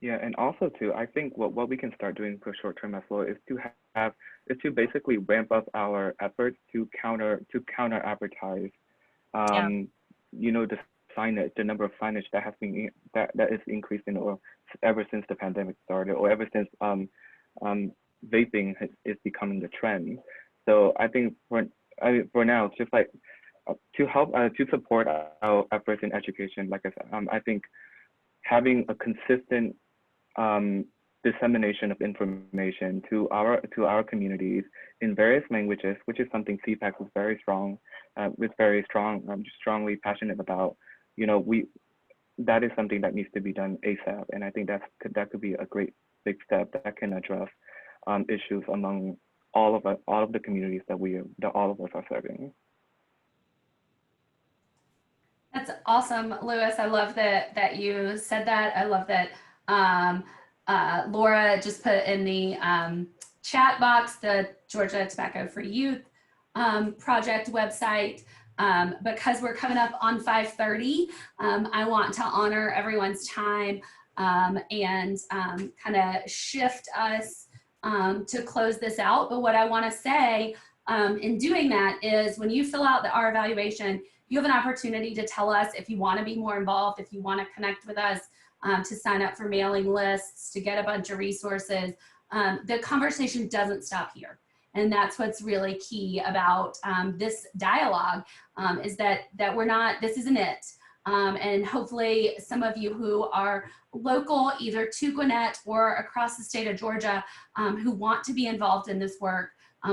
Yeah, and also too, I think what we can start doing for short term as well is to basically ramp up our efforts to counter advertise, you know, the signage, the number of signage that has been that is increasing, or ever since the pandemic started, or ever since vaping is becoming the trend. So I think for now, just like to help to support our efforts in education, like I said, I think having a consistent dissemination of information to our communities in various languages, which is something CPAC was very strong, strongly passionate about. You know, that is something that needs to be done ASAP, and I think that could be a great big step that can address issues among all of the communities that all of us are serving. That's awesome, Lewis. I love that you said that. I love that Laura just put in the chat box the Georgia Tobacco for Youth project website. Because we're coming up on 5:30, I want to honor everyone's time and kind of shift us to close this out. But what I want to say in doing that is, when you fill out our evaluation, you have an opportunity to tell us if you want to be more involved, if you want to connect with us, to sign up for mailing lists, to get a bunch of resources. The conversation doesn't stop here. And that's what's really key about this dialogue, is that we're not, this isn't it. And hopefully some of you who are local, either to Gwinnett or across the state of Georgia, who want to be involved in this work,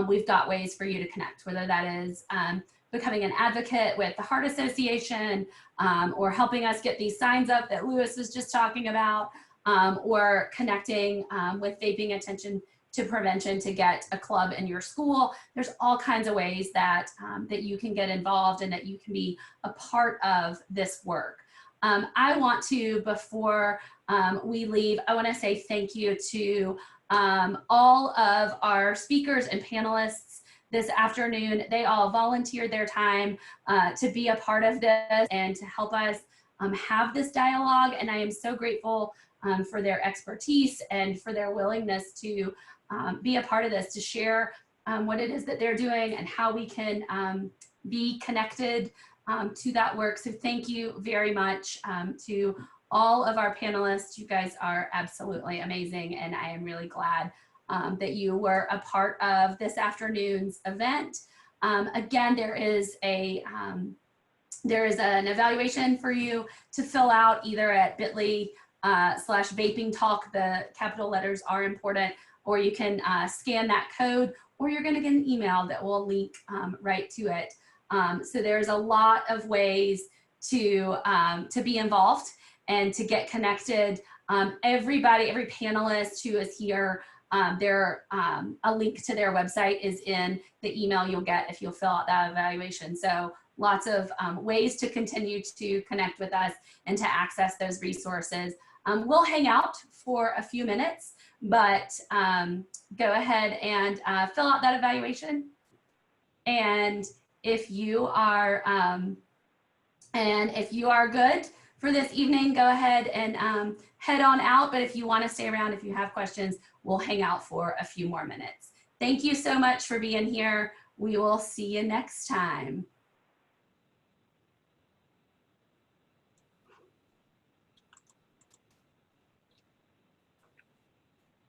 we've got ways for you to connect, whether that is becoming an advocate with the Heart Association, or helping us get these signs up that Lewis was just talking about, or connecting with Vaping-Attention to Prevention to get a club in your school. There's all kinds of ways that that you can get involved and that you can be a part of this work. I want to, before we leave, I want to say thank you to all of our speakers and panelists this afternoon. They all volunteered their time to be a part of this and to help us have this dialogue. And I am so grateful for their expertise and for their willingness to be a part of this, to share what it is that they're doing and how we can be connected to that work. So thank you very much to all of our panelists. You guys are absolutely amazing, and I am really glad that you were a part of this afternoon's event. Again, there is an evaluation for you to fill out either at bit.ly/vaping talk. The capital letters are important, or you can scan that code, or you're going to get an email that will link right to it. So there's a lot of ways to be involved and to get connected. Every panelist who is here, a link to their website is in the email you'll get if you'll fill out that evaluation. So lots of ways to continue to connect with us and to access those resources. We'll hang out for a few minutes, but go ahead and fill out that evaluation. And if you are good for this evening, go ahead and head on out. But if you want to stay around, if you have questions, we'll hang out for a few more minutes. Thank you so much for being here. We will see you next time.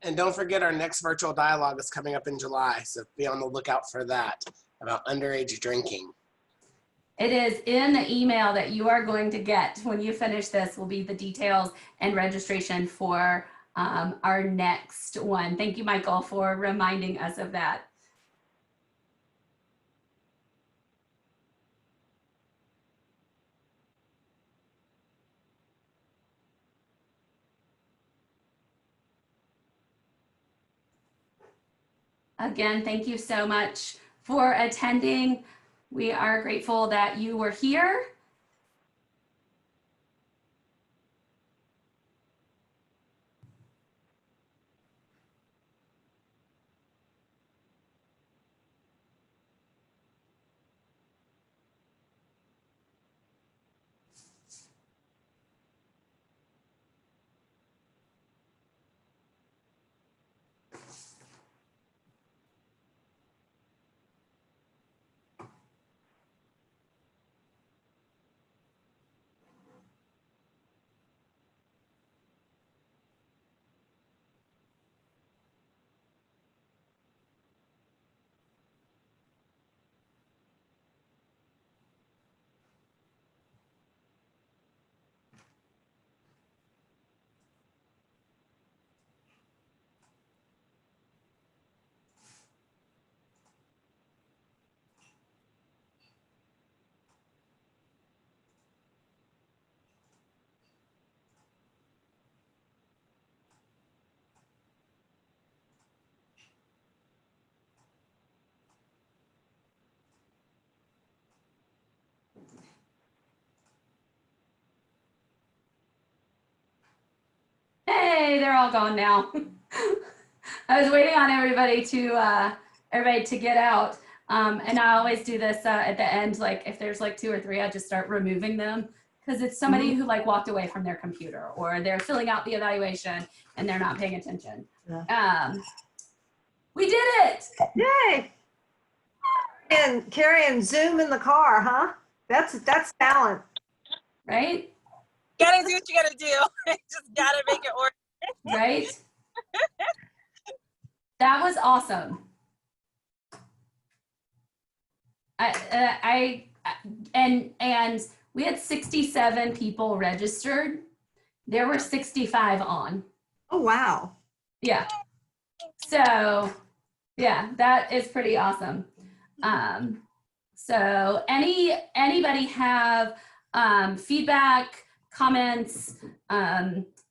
And don't forget, our next virtual dialogue is coming up in July, so be on the lookout for that, about underage drinking. It is in the email that you are going to get when you finish this will be the details and registration for our next one. Thank you, Michael, for reminding us of that. Again, thank you so much for attending. We are grateful that you were here. Hey, they're all gone now. I was waiting on everybody to get out. And I always do this at the end, like if there's like 2 or 3, I just start removing them because it's somebody who like walked away from their computer or they're filling out the evaluation and they're not paying attention. Yeah. We did it. Yay. And carrying Zoom in the car, huh? That's talent. Right? Gotta do what you gotta do. Just gotta make it work. Right? That was awesome. And we had 67 people registered. There were 65 on. Oh, wow. Yeah. So yeah, that is pretty awesome. So anybody have feedback, comments?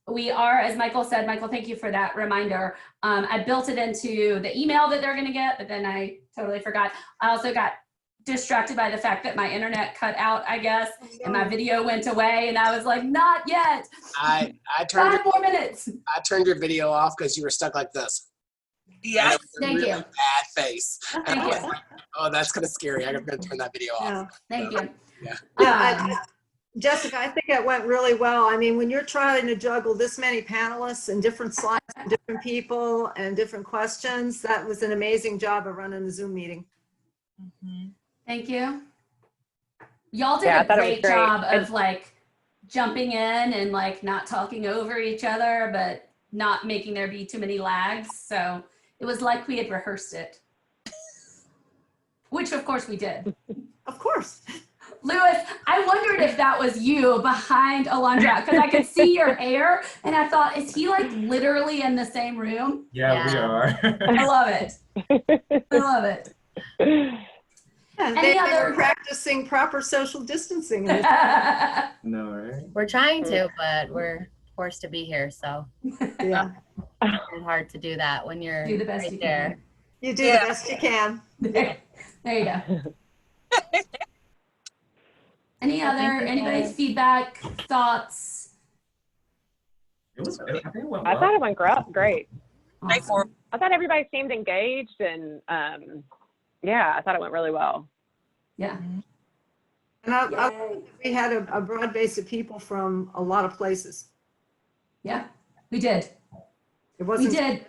We are, as Michael said, Michael, thank you for that reminder. I built it into the email that they're gonna get, but then I totally forgot. I also got distracted by the fact that my internet cut out, I guess, and my video went away, and I was like, not yet. I turned 5 more minutes. I turned your video off because you were stuck like this. Yes. Thank you. Bad face. And Thank I was you. like, oh, that's kind of scary. I'm gonna turn that video off. Yeah. Thank you. Yeah. Yeah, Jessica, I think it went really well. I mean, when you're trying to juggle this many panelists and different slides and different people and different questions, that was an amazing job of running the Zoom meeting. Thank you. Y'all did Yeah, I a thought it was great great. job of like jumping in and like not talking over each other, but not making there be too many lags. So it was like we had rehearsed it, which of course we did. Of course. Lewis, I wondered if that was you behind Alondra, because I could see your hair and I thought, is he like literally in the same room? Yeah, we are. I love it. I love it. Yeah, Any they other- were practicing proper social distancing. No, right? We're trying to, but we're forced to be here, so Yeah, it's hard to do that when you're Do the best right you there. can. you do the best you can. There you go. Anybody's feedback, thoughts? It was. I think it went I well. thought it went great. Awesome. I thought everybody seemed engaged and yeah, I thought it went really well. Yeah. And we had a broad base of people from a lot of places. Yeah, we did. It wasn't. We did.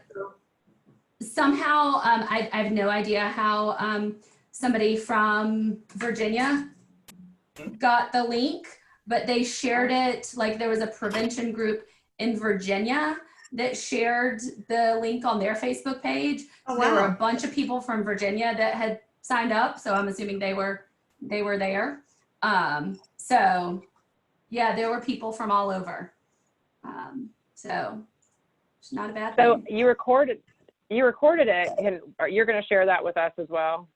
Somehow, I have no idea how somebody from Virginia got the link, but they shared it. Like there was a prevention group in Virginia that shared the link on their Facebook page. Oh, There were a wow. bunch of people from Virginia that had signed up, so I'm assuming they were there. So yeah, there were people from all over. So it's not a bad So thing. you recorded it, and you're going to share that with us as well.